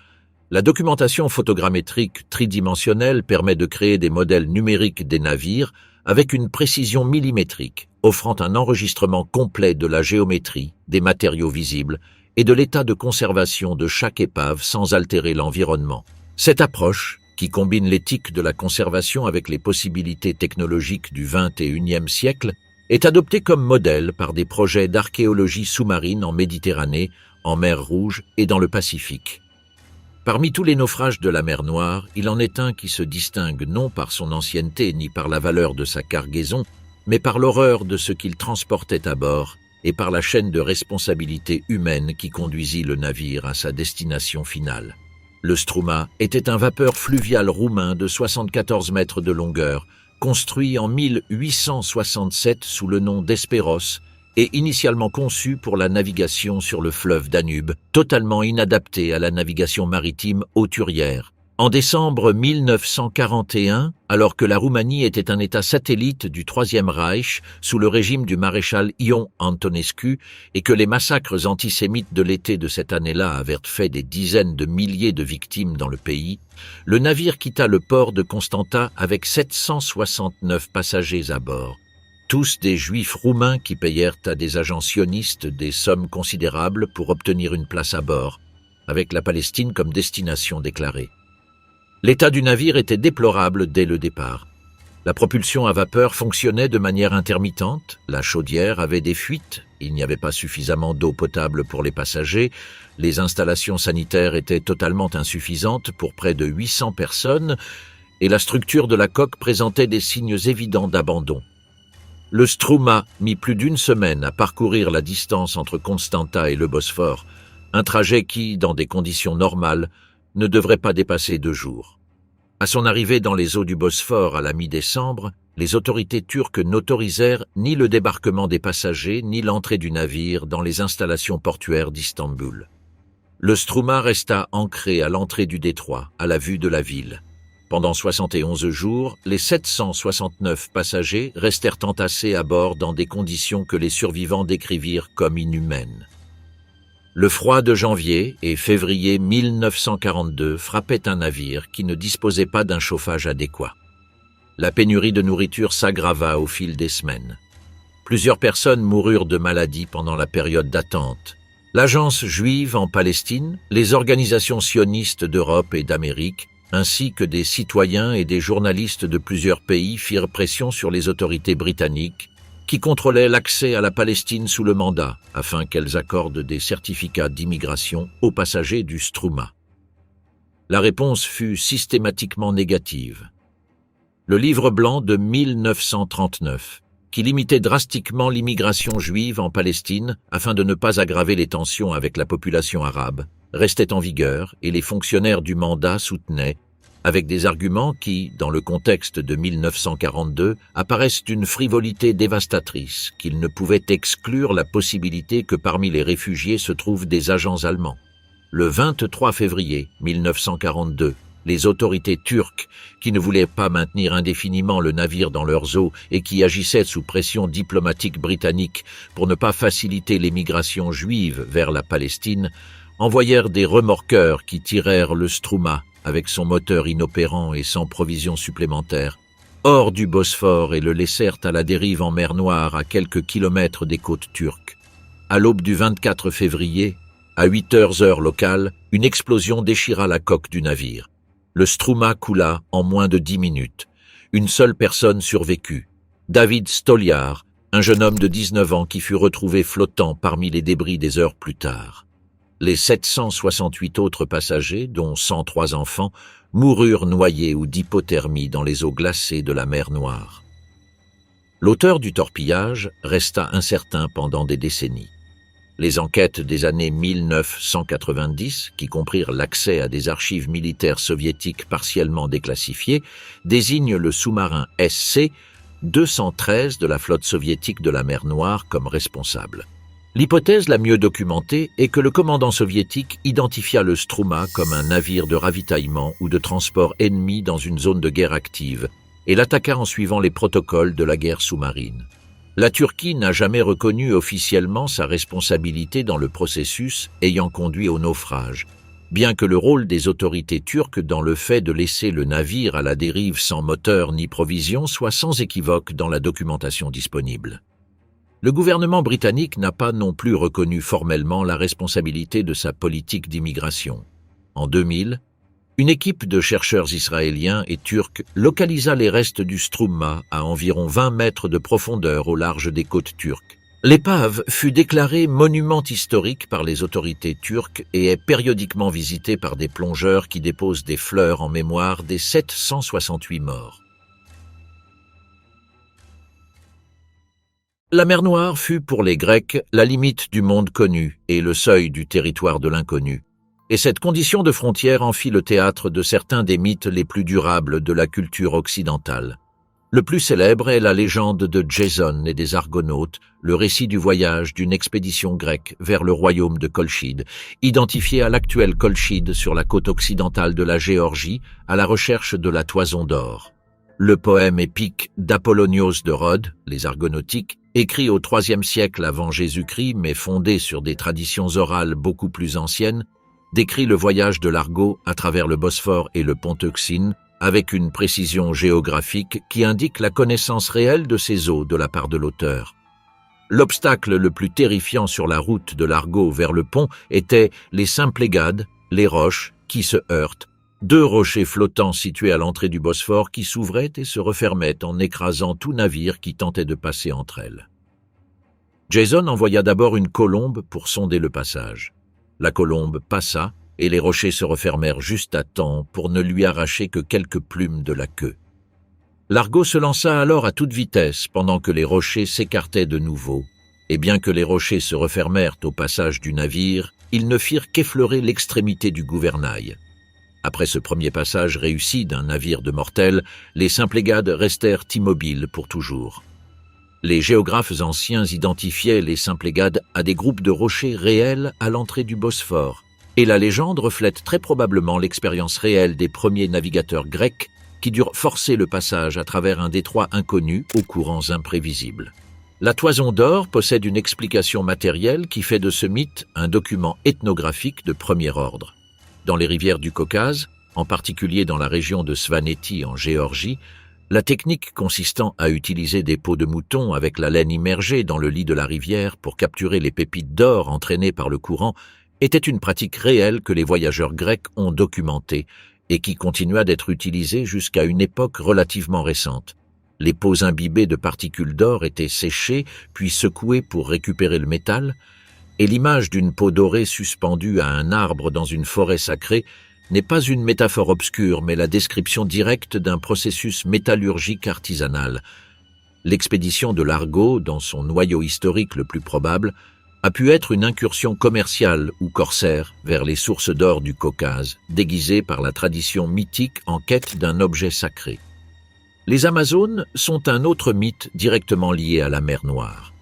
la documentation photogrammétrique tridimensionnelle permet de créer des modèles numériques des navires avec une précision millimétrique, offrant un enregistrement complet de la géométrie, des matériaux visibles et de l'état de conservation de chaque épave sans altérer l'environnement. Cette approche, qui combine l'éthique de la conservation avec les possibilités technologiques du XXIe siècle, est adoptée comme modèle par des projets d'archéologie sous-marine en Méditerranée, en mer Rouge et dans le Pacifique. Parmi tous les naufrages de la mer Noire, il en est un qui se distingue non par son ancienneté ni par la valeur de sa cargaison, mais par l'horreur de ce qu'il transportait à bord et par la chaîne de responsabilité humaine qui conduisit le navire à sa destination finale. Le Struma était un vapeur fluvial roumain de 74 mètres de longueur, construit en 1867 sous le nom d'Esperos et initialement conçu pour la navigation sur le fleuve Danube, totalement inadapté à la navigation maritime hauturière, En décembre 1941, alors que la Roumanie était un État satellite du Troisième Reich sous le régime du maréchal Ion Antonescu et que les massacres antisémites de l'été de cette année-là avaient fait des dizaines de milliers de victimes dans le pays, le navire quitta le port de Constanta avec 769 passagers à bord. Tous des juifs roumains qui payèrent à des agents sionistes des sommes considérables pour obtenir une place à bord, avec la Palestine comme destination déclarée. L'état du navire était déplorable dès le départ. La propulsion à vapeur fonctionnait de manière intermittente, la chaudière avait des fuites, il n'y avait pas suffisamment d'eau potable pour les passagers, les installations sanitaires étaient totalement insuffisantes pour près de 800 personnes et la structure de la coque présentait des signes évidents d'abandon. Le Struma mit plus d'une semaine à parcourir la distance entre Constanta et le Bosphore, un trajet qui, dans des conditions normales, ne devrait pas dépasser 2 jours. À son arrivée dans les eaux du Bosphore à la mi-décembre, les autorités turques n'autorisèrent ni le débarquement des passagers ni l'entrée du navire dans les installations portuaires d'Istanbul. Le Struma resta ancré à l'entrée du détroit, à la vue de la ville. Pendant 71 jours, les 769 passagers restèrent entassés à bord dans des conditions que les survivants décrivirent comme inhumaines. Le froid de janvier et février 1942 frappait un navire qui ne disposait pas d'un chauffage adéquat. La pénurie de nourriture s'aggrava au fil des semaines. Plusieurs personnes moururent de maladies pendant la période d'attente. L'Agence juive en Palestine, les organisations sionistes d'Europe et d'Amérique, ainsi que des citoyens et des journalistes de plusieurs pays firent pression sur les autorités britanniques qui contrôlaient l'accès à la Palestine sous le mandat, afin qu'elles accordent des certificats d'immigration aux passagers du Struma. La réponse fut systématiquement négative. Le livre blanc de 1939, qui limitait drastiquement l'immigration juive en Palestine afin de ne pas aggraver les tensions avec la population arabe, restait en vigueur et les fonctionnaires du mandat soutenaient, avec des arguments qui, dans le contexte de 1942, apparaissent d'une frivolité dévastatrice, qu'ils ne pouvaient exclure la possibilité que parmi les réfugiés se trouvent des agents allemands. Le 23 février 1942, les autorités turques, qui ne voulaient pas maintenir indéfiniment le navire dans leurs eaux et qui agissaient sous pression diplomatique britannique pour ne pas faciliter l'émigration juive vers la Palestine, envoyèrent des remorqueurs qui tirèrent le Struma, avec son moteur inopérant et sans provision supplémentaire, hors du Bosphore et le laissèrent à la dérive en mer Noire à quelques kilomètres des côtes turques. À l'aube du 24 février, à 8 heures heure locale, une explosion déchira la coque du navire. Le Struma coula en moins de 10 minutes. Une seule personne survécut, David Stoliar, un jeune homme de 19 ans qui fut retrouvé flottant parmi les débris des heures plus tard. Les 768 autres passagers, dont 103 enfants, moururent noyés ou d'hypothermie dans les eaux glacées de la mer Noire. L'auteur du torpillage resta incertain pendant des décennies. Les enquêtes des années 1990, qui comprirent l'accès à des archives militaires soviétiques partiellement déclassifiées, désignent le sous-marin SC-213 de la flotte soviétique de la mer Noire comme responsable. L'hypothèse la mieux documentée est que le commandant soviétique identifia le Struma comme un navire de ravitaillement ou de transport ennemi dans une zone de guerre active et l'attaqua en suivant les protocoles de la guerre sous-marine. La Turquie n'a jamais reconnu officiellement sa responsabilité dans le processus ayant conduit au naufrage, bien que le rôle des autorités turques dans le fait de laisser le navire à la dérive sans moteur ni provisions soit sans équivoque dans la documentation disponible. Le gouvernement britannique n'a pas non plus reconnu formellement la responsabilité de sa politique d'immigration. En 2000, une équipe de chercheurs israéliens et turcs localisa les restes du Struma à environ 20 mètres de profondeur au large des côtes turques. L'épave fut déclarée monument historique par les autorités turques et est périodiquement visitée par des plongeurs qui déposent des fleurs en mémoire des 768 morts. La mer Noire fut pour les Grecs la limite du monde connu et le seuil du territoire de l'inconnu. Et cette condition de frontière en fit le théâtre de certains des mythes les plus durables de la culture occidentale. Le plus célèbre est la légende de Jason et des Argonautes, le récit du voyage d'une expédition grecque vers le royaume de Colchide, identifié à l'actuel Colchide sur la côte occidentale de la Géorgie, à la recherche de la toison d'or. Le poème épique d'Apollonios de Rhodes, les Argonautiques, écrit au IIIe siècle avant Jésus-Christ mais fondé sur des traditions orales beaucoup plus anciennes, décrit le voyage de l'Argo à travers le Bosphore et le pont Euxine, avec une précision géographique qui indique la connaissance réelle de ces eaux de la part de l'auteur. L'obstacle le plus terrifiant sur la route de l'Argo vers le pont était les Symplegades, les roches qui se heurtent, deux rochers flottants situés à l'entrée du Bosphore qui s'ouvraient et se refermaient en écrasant tout navire qui tentait de passer entre elles. Jason envoya d'abord une colombe pour sonder le passage. La colombe passa, et les rochers se refermèrent juste à temps pour ne lui arracher que quelques plumes de la queue. L'Argo se lança alors à toute vitesse pendant que les rochers s'écartaient de nouveau, et bien que les rochers se refermèrent au passage du navire, ils ne firent qu'effleurer l'extrémité du gouvernail. Après ce premier passage réussi d'un navire de mortels, les Symplegades restèrent immobiles pour toujours. Les géographes anciens identifiaient les Symplegades à des groupes de rochers réels à l'entrée du Bosphore, et la légende reflète très probablement l'expérience réelle des premiers navigateurs grecs qui durent forcer le passage à travers un détroit inconnu aux courants imprévisibles. La toison d'or possède une explication matérielle qui fait de ce mythe un document ethnographique de premier ordre. Dans les rivières du Caucase, en particulier dans la région de Svaneti en Géorgie, la technique consistant à utiliser des peaux de mouton avec la laine immergée dans le lit de la rivière pour capturer les pépites d'or entraînées par le courant était une pratique réelle que les voyageurs grecs ont documentée et qui continua d'être utilisée jusqu'à une époque relativement récente. Les peaux imbibées de particules d'or étaient séchées puis secouées pour récupérer le métal, et l'image d'une peau dorée suspendue à un arbre dans une forêt sacrée n'est pas une métaphore obscure mais la description directe d'un processus métallurgique artisanal. L'expédition de l'Argo, dans son noyau historique le plus probable, a pu être une incursion commerciale ou corsaire vers les sources d'or du Caucase, déguisée par la tradition mythique en quête d'un objet sacré. Les Amazones sont un autre mythe directement lié à la mer Noire.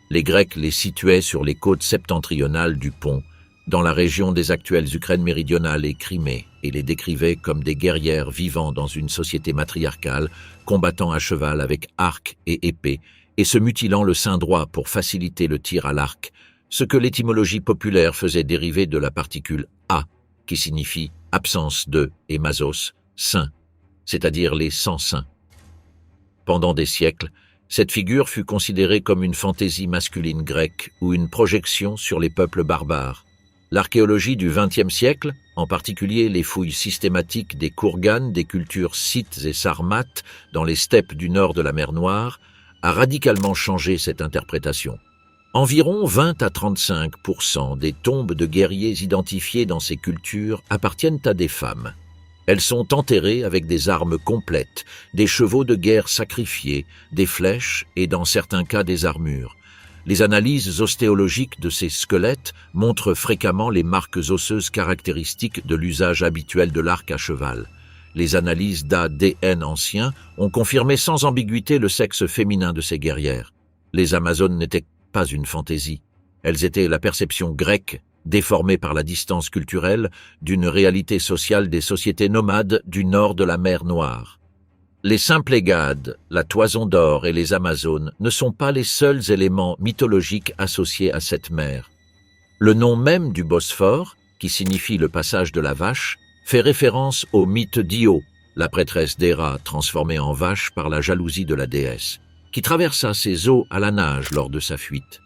Les Grecs les situaient sur les côtes septentrionales du pont, dans la région des actuelles Ukraine méridionale et Crimée, et les décrivaient comme des guerrières vivant dans une société matriarcale, combattant à cheval avec arc et épée, et se mutilant le sein droit pour faciliter le tir à l'arc, ce que l'étymologie populaire faisait dériver de la particule « a », qui signifie « absence de » et « masos », « saint », c'est-à-dire les sans-saints. Pendant des siècles, cette figure fut considérée comme une fantaisie masculine grecque ou une projection sur les peuples barbares. L'archéologie du XXe siècle, en particulier les fouilles systématiques des Kourganes, des cultures scythes et sarmates dans les steppes du nord de la mer Noire, a radicalement changé cette interprétation. Environ 20 à 35% des tombes de guerriers identifiées dans ces cultures appartiennent à des femmes. Elles sont enterrées avec des armes complètes, des chevaux de guerre sacrifiés, des flèches et dans certains cas des armures. Les analyses ostéologiques de ces squelettes montrent fréquemment les marques osseuses caractéristiques de l'usage habituel de l'arc à cheval. Les analyses d'ADN anciens ont confirmé sans ambiguïté le sexe féminin de ces guerrières. Les Amazones n'étaient pas une fantaisie. Elles étaient la perception grecque, déformée par la distance culturelle, d'une réalité sociale des sociétés nomades du nord de la mer Noire. Les Symplegades, la toison d'or et les Amazones ne sont pas les seuls éléments mythologiques associés à cette mer. Le nom même du Bosphore, qui signifie le passage de la vache, fait référence au mythe d'Io, la prêtresse d'Héra transformée en vache par la jalousie de la déesse, qui traversa ses eaux à la nage lors de sa fuite.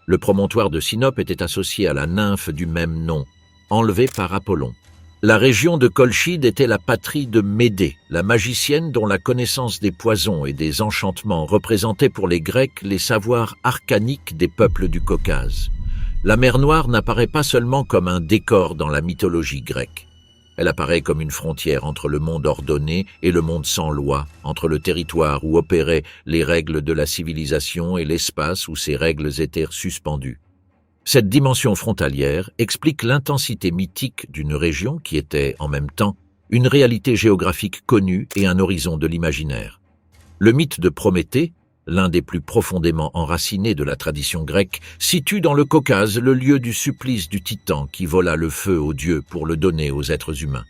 Le promontoire de Sinope était associé à la nymphe du même nom, enlevée par Apollon. La région de Colchide était la patrie de Médée, la magicienne dont la connaissance des poisons et des enchantements représentait pour les Grecs les savoirs arcaniques des peuples du Caucase. La mer Noire n'apparaît pas seulement comme un décor dans la mythologie grecque. Elle apparaît comme une frontière entre le monde ordonné et le monde sans loi, entre le territoire où opéraient les règles de la civilisation et l'espace où ces règles étaient suspendues. Cette dimension frontalière explique l'intensité mythique d'une région qui était, en même temps, une réalité géographique connue et un horizon de l'imaginaire. Le mythe de Prométhée, l'un des plus profondément enracinés de la tradition grecque, situe dans le Caucase le lieu du supplice du Titan qui vola le feu aux dieux pour le donner aux êtres humains.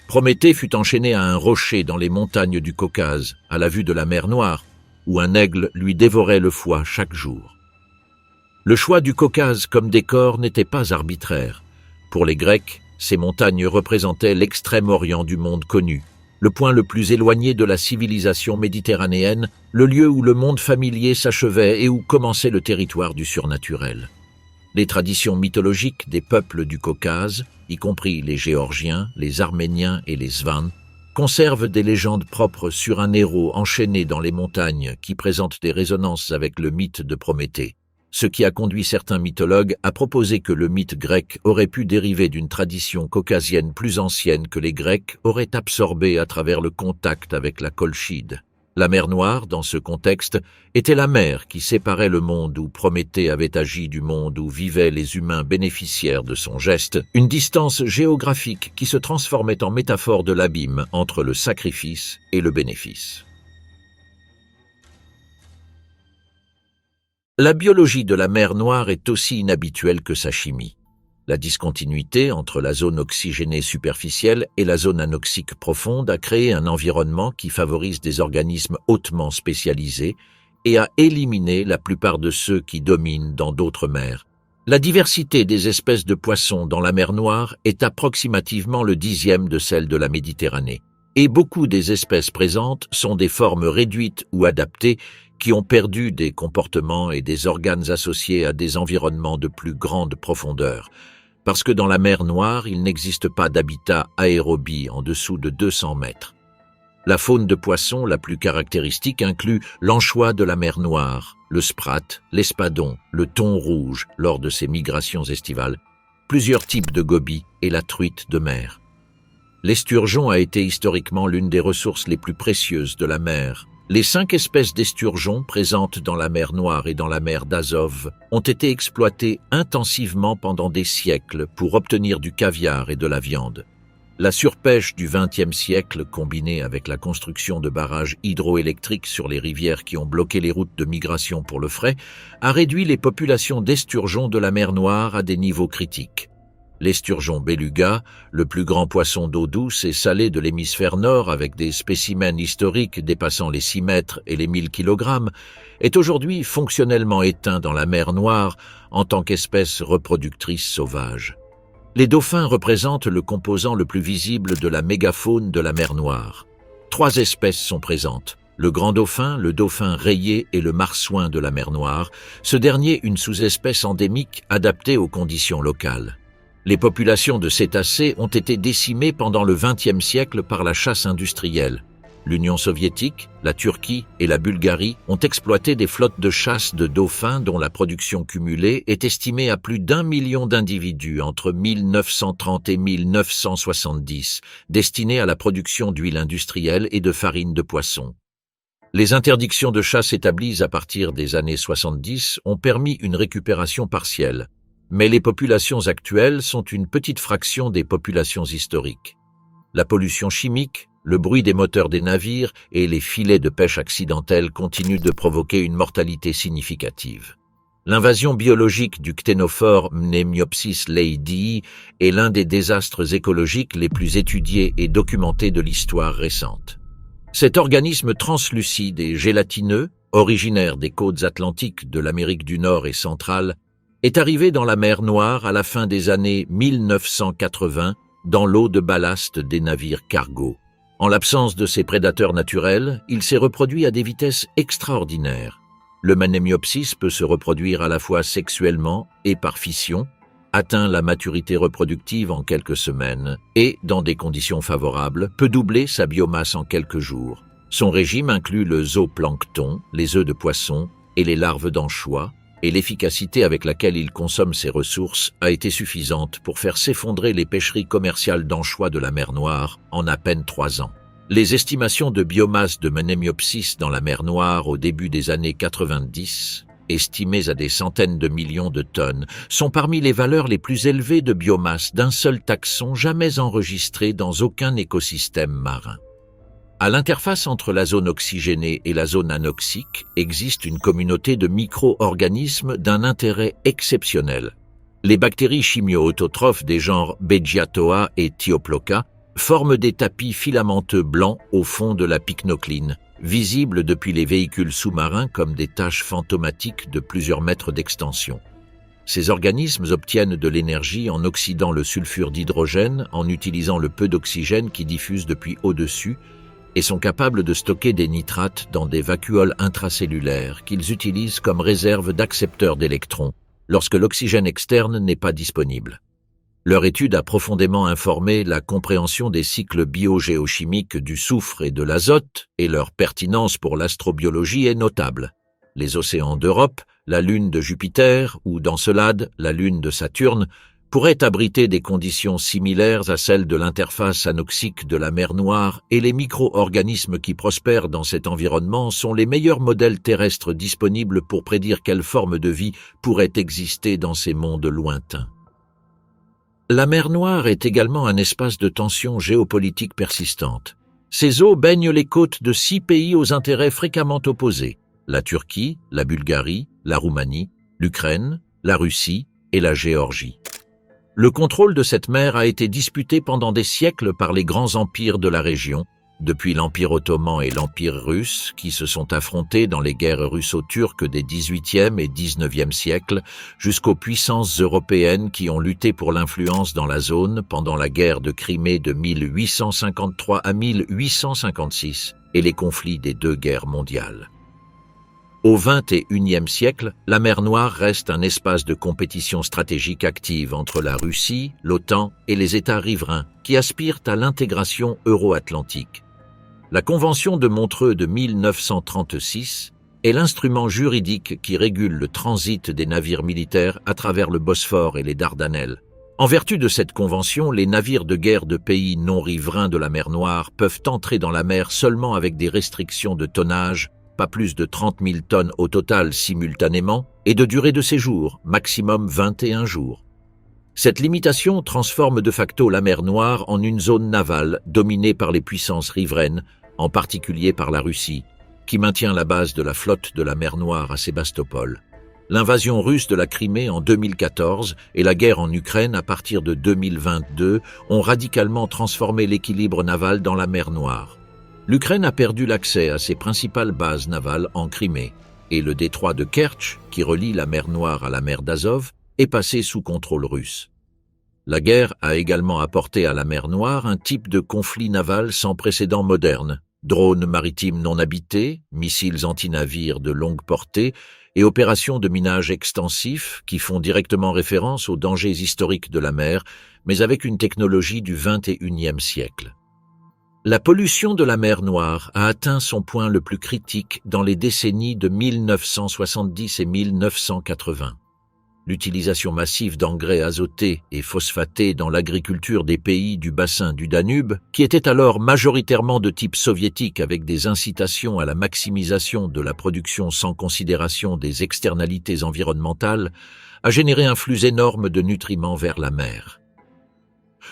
Prométhée fut enchaîné à un rocher dans les montagnes du Caucase, à la vue de la mer Noire, où un aigle lui dévorait le foie chaque jour. Le choix du Caucase comme décor n'était pas arbitraire. Pour les Grecs, ces montagnes représentaient l'extrême-orient du monde connu, le point le plus éloigné de la civilisation méditerranéenne, le lieu où le monde familier s'achevait et où commençait le territoire du surnaturel. Les traditions mythologiques des peuples du Caucase, y compris les Géorgiens, les Arméniens et les Svans, conservent des légendes propres sur un héros enchaîné dans les montagnes qui présentent des résonances avec le mythe de Prométhée, ce qui a conduit certains mythologues à proposer que le mythe grec aurait pu dériver d'une tradition caucasienne plus ancienne que les Grecs auraient absorbée à travers le contact avec la Colchide. La mer Noire, dans ce contexte, était la mer qui séparait le monde où Prométhée avait agi du monde où vivaient les humains bénéficiaires de son geste, une distance géographique qui se transformait en métaphore de l'abîme entre le sacrifice et le bénéfice. La biologie de la mer Noire est aussi inhabituelle que sa chimie. La discontinuité entre la zone oxygénée superficielle et la zone anoxique profonde a créé un environnement qui favorise des organismes hautement spécialisés et a éliminé la plupart de ceux qui dominent dans d'autres mers. La diversité des espèces de poissons dans la mer Noire est approximativement le 10e de celle de la Méditerranée, et beaucoup des espèces présentes sont des formes réduites ou adaptées qui ont perdu des comportements et des organes associés à des environnements de plus grande profondeur, parce que dans la mer Noire, il n'existe pas d'habitat aérobie en dessous de 200 mètres. La faune de poissons la plus caractéristique inclut l'anchois de la mer Noire, le sprat, l'espadon, le thon rouge lors de ses migrations estivales, plusieurs types de gobies et la truite de mer. L'esturgeon a été historiquement l'une des ressources les plus précieuses de la mer. Les 5 espèces d'esturgeons présentes dans la mer Noire et dans la mer d'Azov ont été exploitées intensivement pendant des siècles pour obtenir du caviar et de la viande. La surpêche du XXe siècle, combinée avec la construction de barrages hydroélectriques sur les rivières qui ont bloqué les routes de migration pour le fret, a réduit les populations d'esturgeons de la mer Noire à des niveaux critiques. L'esturgeon beluga, le plus grand poisson d'eau douce et salée de l'hémisphère nord avec des spécimens historiques dépassant les 6 mètres et les 1000 kg, est aujourd'hui fonctionnellement éteint dans la mer Noire en tant qu'espèce reproductrice sauvage. Les dauphins représentent le composant le plus visible de la mégafaune de la mer Noire. 3 espèces sont présentes. Le grand dauphin, le dauphin rayé et le marsouin de la mer Noire, ce dernier une sous-espèce endémique adaptée aux conditions locales. Les populations de cétacés ont été décimées pendant le XXe siècle par la chasse industrielle. L'Union soviétique, la Turquie et la Bulgarie ont exploité des flottes de chasse de dauphins dont la production cumulée est estimée à plus d'1 million d'individus entre 1930 et 1970, destinés à la production d'huile industrielle et de farine de poisson. Les interdictions de chasse établies à partir des années 70 ont permis une récupération partielle. Mais les populations actuelles sont une petite fraction des populations historiques. La pollution chimique, le bruit des moteurs des navires et les filets de pêche accidentels continuent de provoquer une mortalité significative. L'invasion biologique du cténophore Mnemiopsis leidii est l'un des désastres écologiques les plus étudiés et documentés de l'histoire récente. Cet organisme translucide et gélatineux, originaire des côtes atlantiques de l'Amérique du Nord et centrale, est arrivé dans la mer Noire à la fin des années 1980 dans l'eau de ballast des navires cargo. En l'absence de ses prédateurs naturels, il s'est reproduit à des vitesses extraordinaires. Le Mnemiopsis peut se reproduire à la fois sexuellement et par fission, atteint la maturité reproductive en quelques semaines et, dans des conditions favorables, peut doubler sa biomasse en quelques jours. Son régime inclut le zooplancton, les œufs de poisson et les larves d'anchois, et l'efficacité avec laquelle il consomme ses ressources a été suffisante pour faire s'effondrer les pêcheries commerciales d'anchois de la mer Noire en à peine 3 ans. Les estimations de biomasse de Mnemiopsis dans la mer Noire au début des années 90, estimées à des centaines de millions de tonnes, sont parmi les valeurs les plus élevées de biomasse d'un seul taxon jamais enregistré dans aucun écosystème marin. À l'interface entre la zone oxygénée et la zone anoxique existe une communauté de micro-organismes d'un intérêt exceptionnel. Les bactéries chimio-autotrophes des genres Beggiatoa et Thioploca forment des tapis filamenteux blancs au fond de la pycnocline, visibles depuis les véhicules sous-marins comme des taches fantomatiques de plusieurs mètres d'extension. Ces organismes obtiennent de l'énergie en oxydant le sulfure d'hydrogène en utilisant le peu d'oxygène qui diffuse depuis au-dessus et sont capables de stocker des nitrates dans des vacuoles intracellulaires qu'ils utilisent comme réserve d'accepteurs d'électrons lorsque l'oxygène externe n'est pas disponible. Leur étude a profondément informé la compréhension des cycles biogéochimiques du soufre et de l'azote et leur pertinence pour l'astrobiologie est notable. Les océans d'Europe, la Lune de Jupiter ou d'Encelade, la Lune de Saturne, pourraient abriter des conditions similaires à celles de l'interface anoxique de la mer Noire et les micro-organismes qui prospèrent dans cet environnement sont les meilleurs modèles terrestres disponibles pour prédire quelle forme de vie pourrait exister dans ces mondes lointains. La mer Noire est également un espace de tension géopolitique persistante. Ses eaux baignent les côtes de 6 pays aux intérêts fréquemment opposés: la Turquie, la Bulgarie, la Roumanie, l'Ukraine, la Russie et la Géorgie. Le contrôle de cette mer a été disputé pendant des siècles par les grands empires de la région, depuis l'Empire ottoman et l'Empire russe, qui se sont affrontés dans les guerres russo-turques des XVIIIe et XIXe siècles, jusqu'aux puissances européennes qui ont lutté pour l'influence dans la zone pendant la guerre de Crimée de 1853 à 1856 et les conflits des 2 guerres mondiales. Au XXIe siècle, la mer Noire reste un espace de compétition stratégique active entre la Russie, l'OTAN et les États riverains qui aspirent à l'intégration euro-atlantique. La Convention de Montreux de 1936 est l'instrument juridique qui régule le transit des navires militaires à travers le Bosphore et les Dardanelles. En vertu de cette convention, les navires de guerre de pays non riverains de la mer Noire peuvent entrer dans la mer seulement avec des restrictions de tonnage, pas plus de 30 000 tonnes au total simultanément, et de durée de séjour, maximum 21 jours. Cette limitation transforme de facto la mer Noire en une zone navale dominée par les puissances riveraines, en particulier par la Russie, qui maintient la base de la flotte de la mer Noire à Sébastopol. L'invasion russe de la Crimée en 2014 et la guerre en Ukraine à partir de 2022 ont radicalement transformé l'équilibre naval dans la mer Noire. L'Ukraine a perdu l'accès à ses principales bases navales en Crimée, et le détroit de Kertch, qui relie la mer Noire à la mer d'Azov, est passé sous contrôle russe. La guerre a également apporté à la mer Noire un type de conflit naval sans précédent moderne: drones maritimes non habités, missiles antinavires de longue portée et opérations de minage extensif qui font directement référence aux dangers historiques de la mer, mais avec une technologie du XXIe siècle. La pollution de la mer Noire a atteint son point le plus critique dans les décennies de 1970 et 1980. L'utilisation massive d'engrais azotés et phosphatés dans l'agriculture des pays du bassin du Danube, qui était alors majoritairement de type soviétique avec des incitations à la maximisation de la production sans considération des externalités environnementales, a généré un flux énorme de nutriments vers la mer.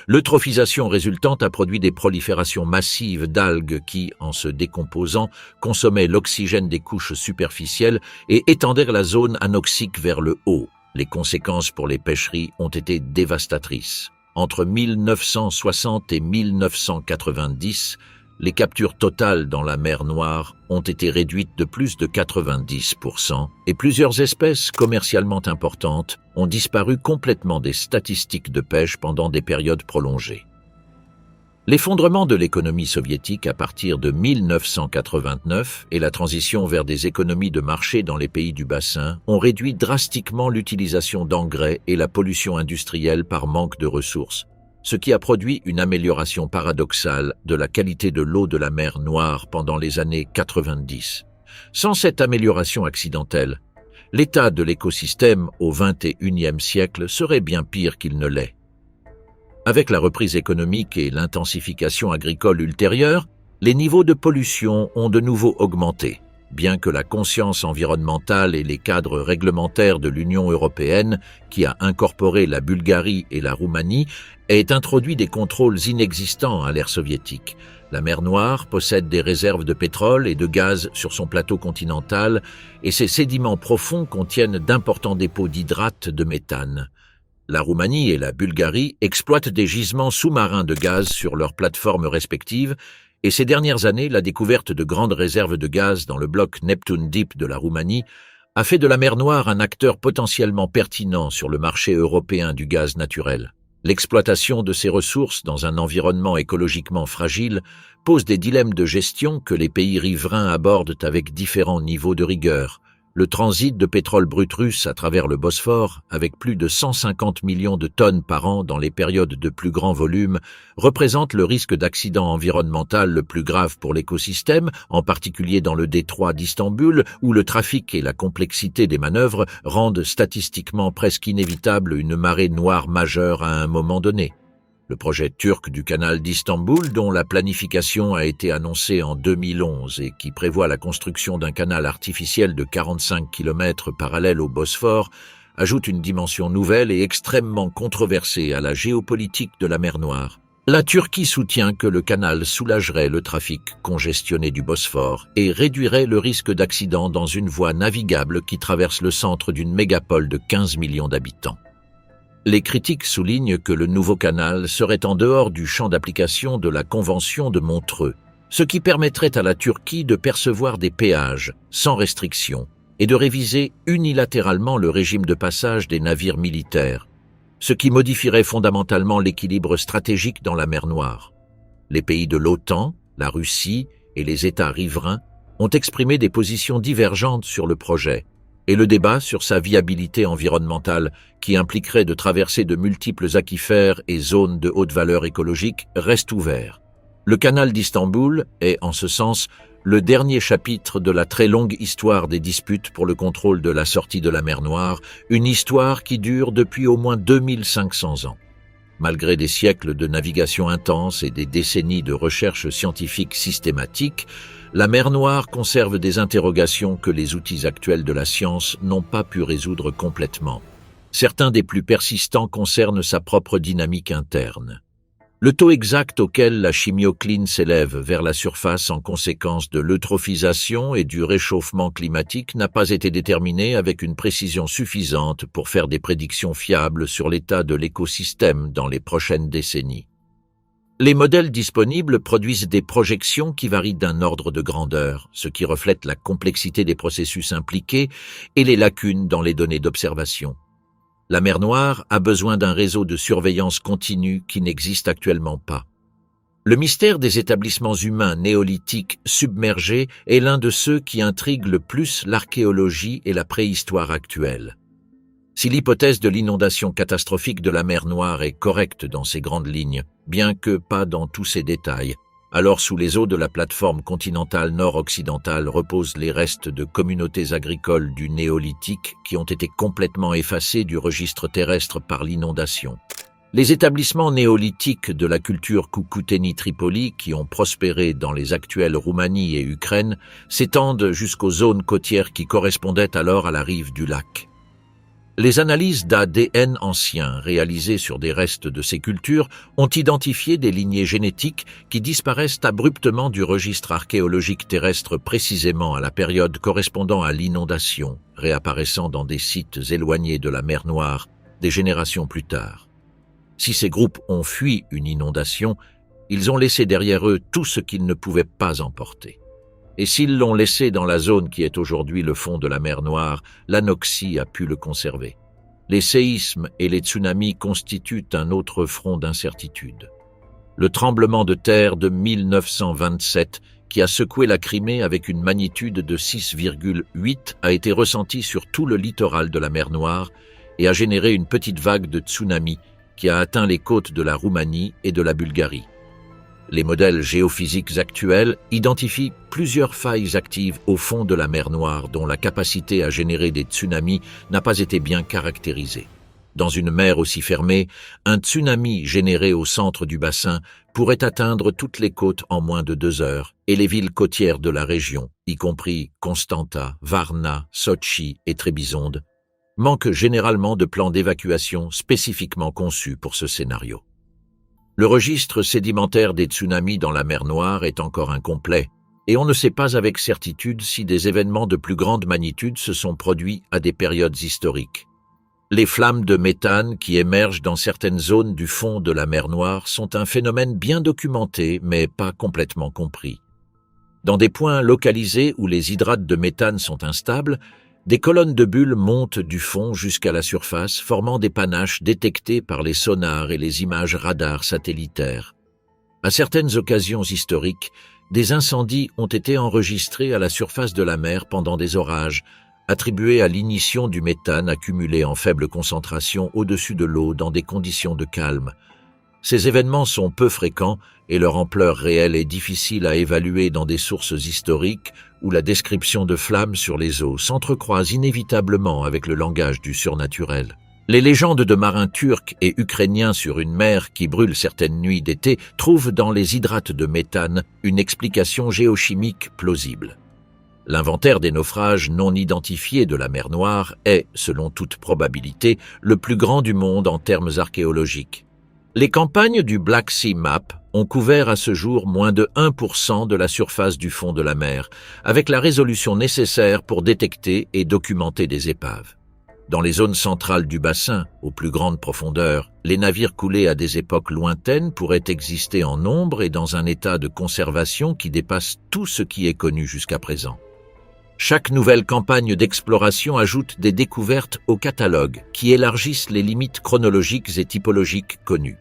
L'eutrophisation résultante a produit des proliférations massives d'algues qui, en se décomposant, consommaient l'oxygène des couches superficielles et étendèrent la zone anoxique vers le haut. Les conséquences pour les pêcheries ont été dévastatrices. Entre 1960 et 1990, les captures totales dans la mer Noire ont été réduites de plus de 90% et plusieurs espèces commercialement importantes ont disparu complètement des statistiques de pêche pendant des périodes prolongées. L'effondrement de l'économie soviétique à partir de 1989 et la transition vers des économies de marché dans les pays du bassin ont réduit drastiquement l'utilisation d'engrais et la pollution industrielle par manque de ressources, ce qui a produit une amélioration paradoxale de la qualité de l'eau de la mer Noire pendant les années 90. Sans cette amélioration accidentelle, l'état de l'écosystème au XXIe siècle serait bien pire qu'il ne l'est. Avec la reprise économique et l'intensification agricole ultérieure, les niveaux de pollution ont de nouveau augmenté. bien que la conscience environnementale et les cadres réglementaires de l'Union européenne, qui a incorporé la Bulgarie et la Roumanie, aient introduit des contrôles inexistants à l'ère soviétique. La mer Noire possède des réserves de pétrole et de gaz sur son plateau continental et ses sédiments profonds contiennent d'importants dépôts d'hydrates de méthane. La Roumanie et la Bulgarie exploitent des gisements sous-marins de gaz sur leurs plateformes respectives et ces dernières années, la découverte de grandes réserves de gaz dans le bloc Neptune Deep de la Roumanie a fait de la mer Noire un acteur potentiellement pertinent sur le marché européen du gaz naturel. L'exploitation de ces ressources dans un environnement écologiquement fragile pose des dilemmes de gestion que les pays riverains abordent avec différents niveaux de rigueur. Le transit de pétrole brut russe à travers le Bosphore, avec plus de 150 millions de tonnes par an dans les périodes de plus grand volume, représente le risque d'accident environnemental le plus grave pour l'écosystème, en particulier dans le détroit d'Istanbul, où le trafic et la complexité des manœuvres rendent statistiquement presque inévitable une marée noire majeure à un moment donné. Le projet turc du canal d'Istanbul, dont la planification a été annoncée en 2011 et qui prévoit la construction d'un canal artificiel de 45 km parallèle au Bosphore, ajoute une dimension nouvelle et extrêmement controversée à la géopolitique de la mer Noire. La Turquie soutient que le canal soulagerait le trafic congestionné du Bosphore et réduirait le risque d'accident dans une voie navigable qui traverse le centre d'une mégapole de 15 millions d'habitants. Les critiques soulignent que le nouveau canal serait en dehors du champ d'application de la Convention de Montreux, ce qui permettrait à la Turquie de percevoir des péages sans restriction et de réviser unilatéralement le régime de passage des navires militaires, ce qui modifierait fondamentalement l'équilibre stratégique dans la mer Noire. Les pays de l'OTAN, la Russie et les États riverains ont exprimé des positions divergentes sur le projet, et le débat sur sa viabilité environnementale, qui impliquerait de traverser de multiples aquifères et zones de haute valeur écologique, reste ouvert. Le canal d'Istanbul est, en ce sens, le dernier chapitre de la très longue histoire des disputes pour le contrôle de la sortie de la mer Noire, une histoire qui dure depuis au moins 2500 ans. Malgré des siècles de navigation intense et des décennies de recherche scientifique systématique, la mer Noire conserve des interrogations que les outils actuels de la science n'ont pas pu résoudre complètement. Certains des plus persistants concernent sa propre dynamique interne. Le taux exact auquel la chimiocline s'élève vers la surface en conséquence de l'eutrophisation et du réchauffement climatique n'a pas été déterminé avec une précision suffisante pour faire des prédictions fiables sur l'état de l'écosystème dans les prochaines décennies. Les modèles disponibles produisent des projections qui varient d'un ordre de grandeur, ce qui reflète la complexité des processus impliqués et les lacunes dans les données d'observation. La mer Noire a besoin d'un réseau de surveillance continue qui n'existe actuellement pas. Le mystère des établissements humains néolithiques submergés est l'un de ceux qui intriguent le plus l'archéologie et la préhistoire actuelle. Si l'hypothèse de l'inondation catastrophique de la mer Noire est correcte dans ses grandes lignes, bien que pas dans tous ses détails, alors sous les eaux de la plateforme continentale nord-occidentale reposent les restes de communautés agricoles du néolithique qui ont été complètement effacés du registre terrestre par l'inondation. Les établissements néolithiques de la culture Cucuteni-Tripoli qui ont prospéré dans les actuelles Roumanie et Ukraine s'étendent jusqu'aux zones côtières qui correspondaient alors à la rive du lac. Les analyses d'ADN anciens réalisées sur des restes de ces cultures ont identifié des lignées génétiques qui disparaissent abruptement du registre archéologique terrestre précisément à la période correspondant à l'inondation, réapparaissant dans des sites éloignés de la mer Noire des générations plus tard. Si ces groupes ont fui une inondation, ils ont laissé derrière eux tout ce qu'ils ne pouvaient pas emporter. Et s'ils l'ont laissé dans la zone qui est aujourd'hui le fond de la mer Noire, l'anoxie a pu le conserver. Les séismes et les tsunamis constituent un autre front d'incertitude. Le tremblement de terre de 1927, qui a secoué la Crimée avec une magnitude de 6,8, a été ressenti sur tout le littoral de la mer Noire et a généré une petite vague de tsunami qui a atteint les côtes de la Roumanie et de la Bulgarie. Les modèles géophysiques actuels identifient plusieurs failles actives au fond de la mer Noire dont la capacité à générer des tsunamis n'a pas été bien caractérisée. Dans une mer aussi fermée, un tsunami généré au centre du bassin pourrait atteindre toutes les côtes en moins de 2 heures, et les villes côtières de la région, y compris Constanta, Varna, Sochi et Trébizonde, manquent généralement de plans d'évacuation spécifiquement conçus pour ce scénario. Le registre sédimentaire des tsunamis dans la mer Noire est encore incomplet, et on ne sait pas avec certitude si des événements de plus grande magnitude se sont produits à des périodes historiques. Les flammes de méthane qui émergent dans certaines zones du fond de la mer Noire sont un phénomène bien documenté, mais pas complètement compris. Dans des points localisés où les hydrates de méthane sont instables, des colonnes de bulles montent du fond jusqu'à la surface, formant des panaches détectés par les sonars et les images radars satellitaires. À certaines occasions historiques, des incendies ont été enregistrés à la surface de la mer pendant des orages, attribués à l'ignition du méthane accumulé en faible concentration au-dessus de l'eau dans des conditions de calme. Ces événements sont peu fréquents et leur ampleur réelle est difficile à évaluer dans des sources historiques où la description de flammes sur les eaux s'entrecroise inévitablement avec le langage du surnaturel. Les légendes de marins turcs et ukrainiens sur une mer qui brûle certaines nuits d'été trouvent dans les hydrates de méthane une explication géochimique plausible. L'inventaire des naufrages non identifiés de la mer Noire est, selon toute probabilité, le plus grand du monde en termes archéologiques. Les campagnes du Black Sea Map ont couvert à ce jour moins de 1% de la surface du fond de la mer, avec la résolution nécessaire pour détecter et documenter des épaves. Dans les zones centrales du bassin, aux plus grandes profondeurs, les navires coulés à des époques lointaines pourraient exister en nombre et dans un état de conservation qui dépasse tout ce qui est connu jusqu'à présent. Chaque nouvelle campagne d'exploration ajoute des découvertes au catalogue qui élargissent les limites chronologiques et typologiques connues.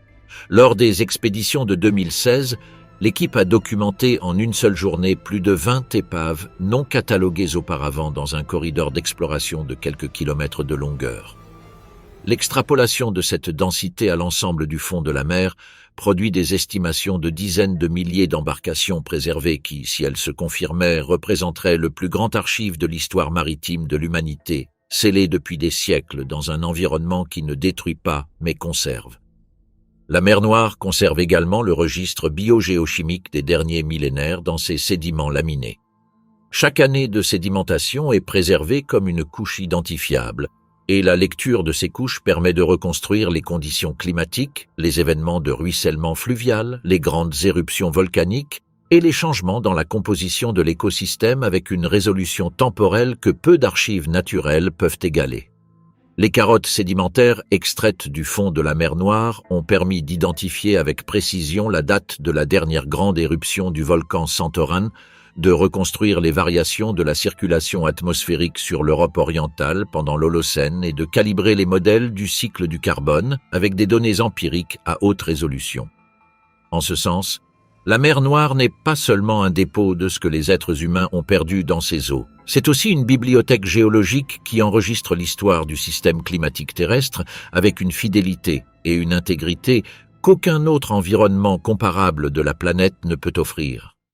Lors des expéditions de 2016, l'équipe a documenté en une seule journée plus de 20 épaves non cataloguées auparavant dans un corridor d'exploration de quelques kilomètres de longueur. L'extrapolation de cette densité à l'ensemble du fond de la mer produit des estimations de dizaines de milliers d'embarcations préservées qui, si elles se confirmaient, représenteraient le plus grand archive de l'histoire maritime de l'humanité, scellé depuis des siècles dans un environnement qui ne détruit pas mais conserve. La mer Noire conserve également le registre biogéochimique des derniers millénaires dans ses sédiments laminés. Chaque année de sédimentation est préservée comme une couche identifiable, et la lecture de ces couches permet de reconstruire les conditions climatiques, les événements de ruissellement fluvial, les grandes éruptions volcaniques et les changements dans la composition de l'écosystème avec une résolution temporelle que peu d'archives naturelles peuvent égaler. Les carottes sédimentaires extraites du fond de la mer Noire ont permis d'identifier avec précision la date de la dernière grande éruption du volcan Santorin, de reconstruire les variations de la circulation atmosphérique sur l'Europe orientale pendant l'Holocène et de calibrer les modèles du cycle du carbone avec des données empiriques à haute résolution. En ce sens, la mer Noire n'est pas seulement un dépôt de ce que les êtres humains ont perdu dans ses eaux. C'est aussi une bibliothèque géologique qui enregistre l'histoire du système climatique terrestre avec une fidélité et une intégrité qu'aucun autre environnement comparable de la planète ne peut offrir.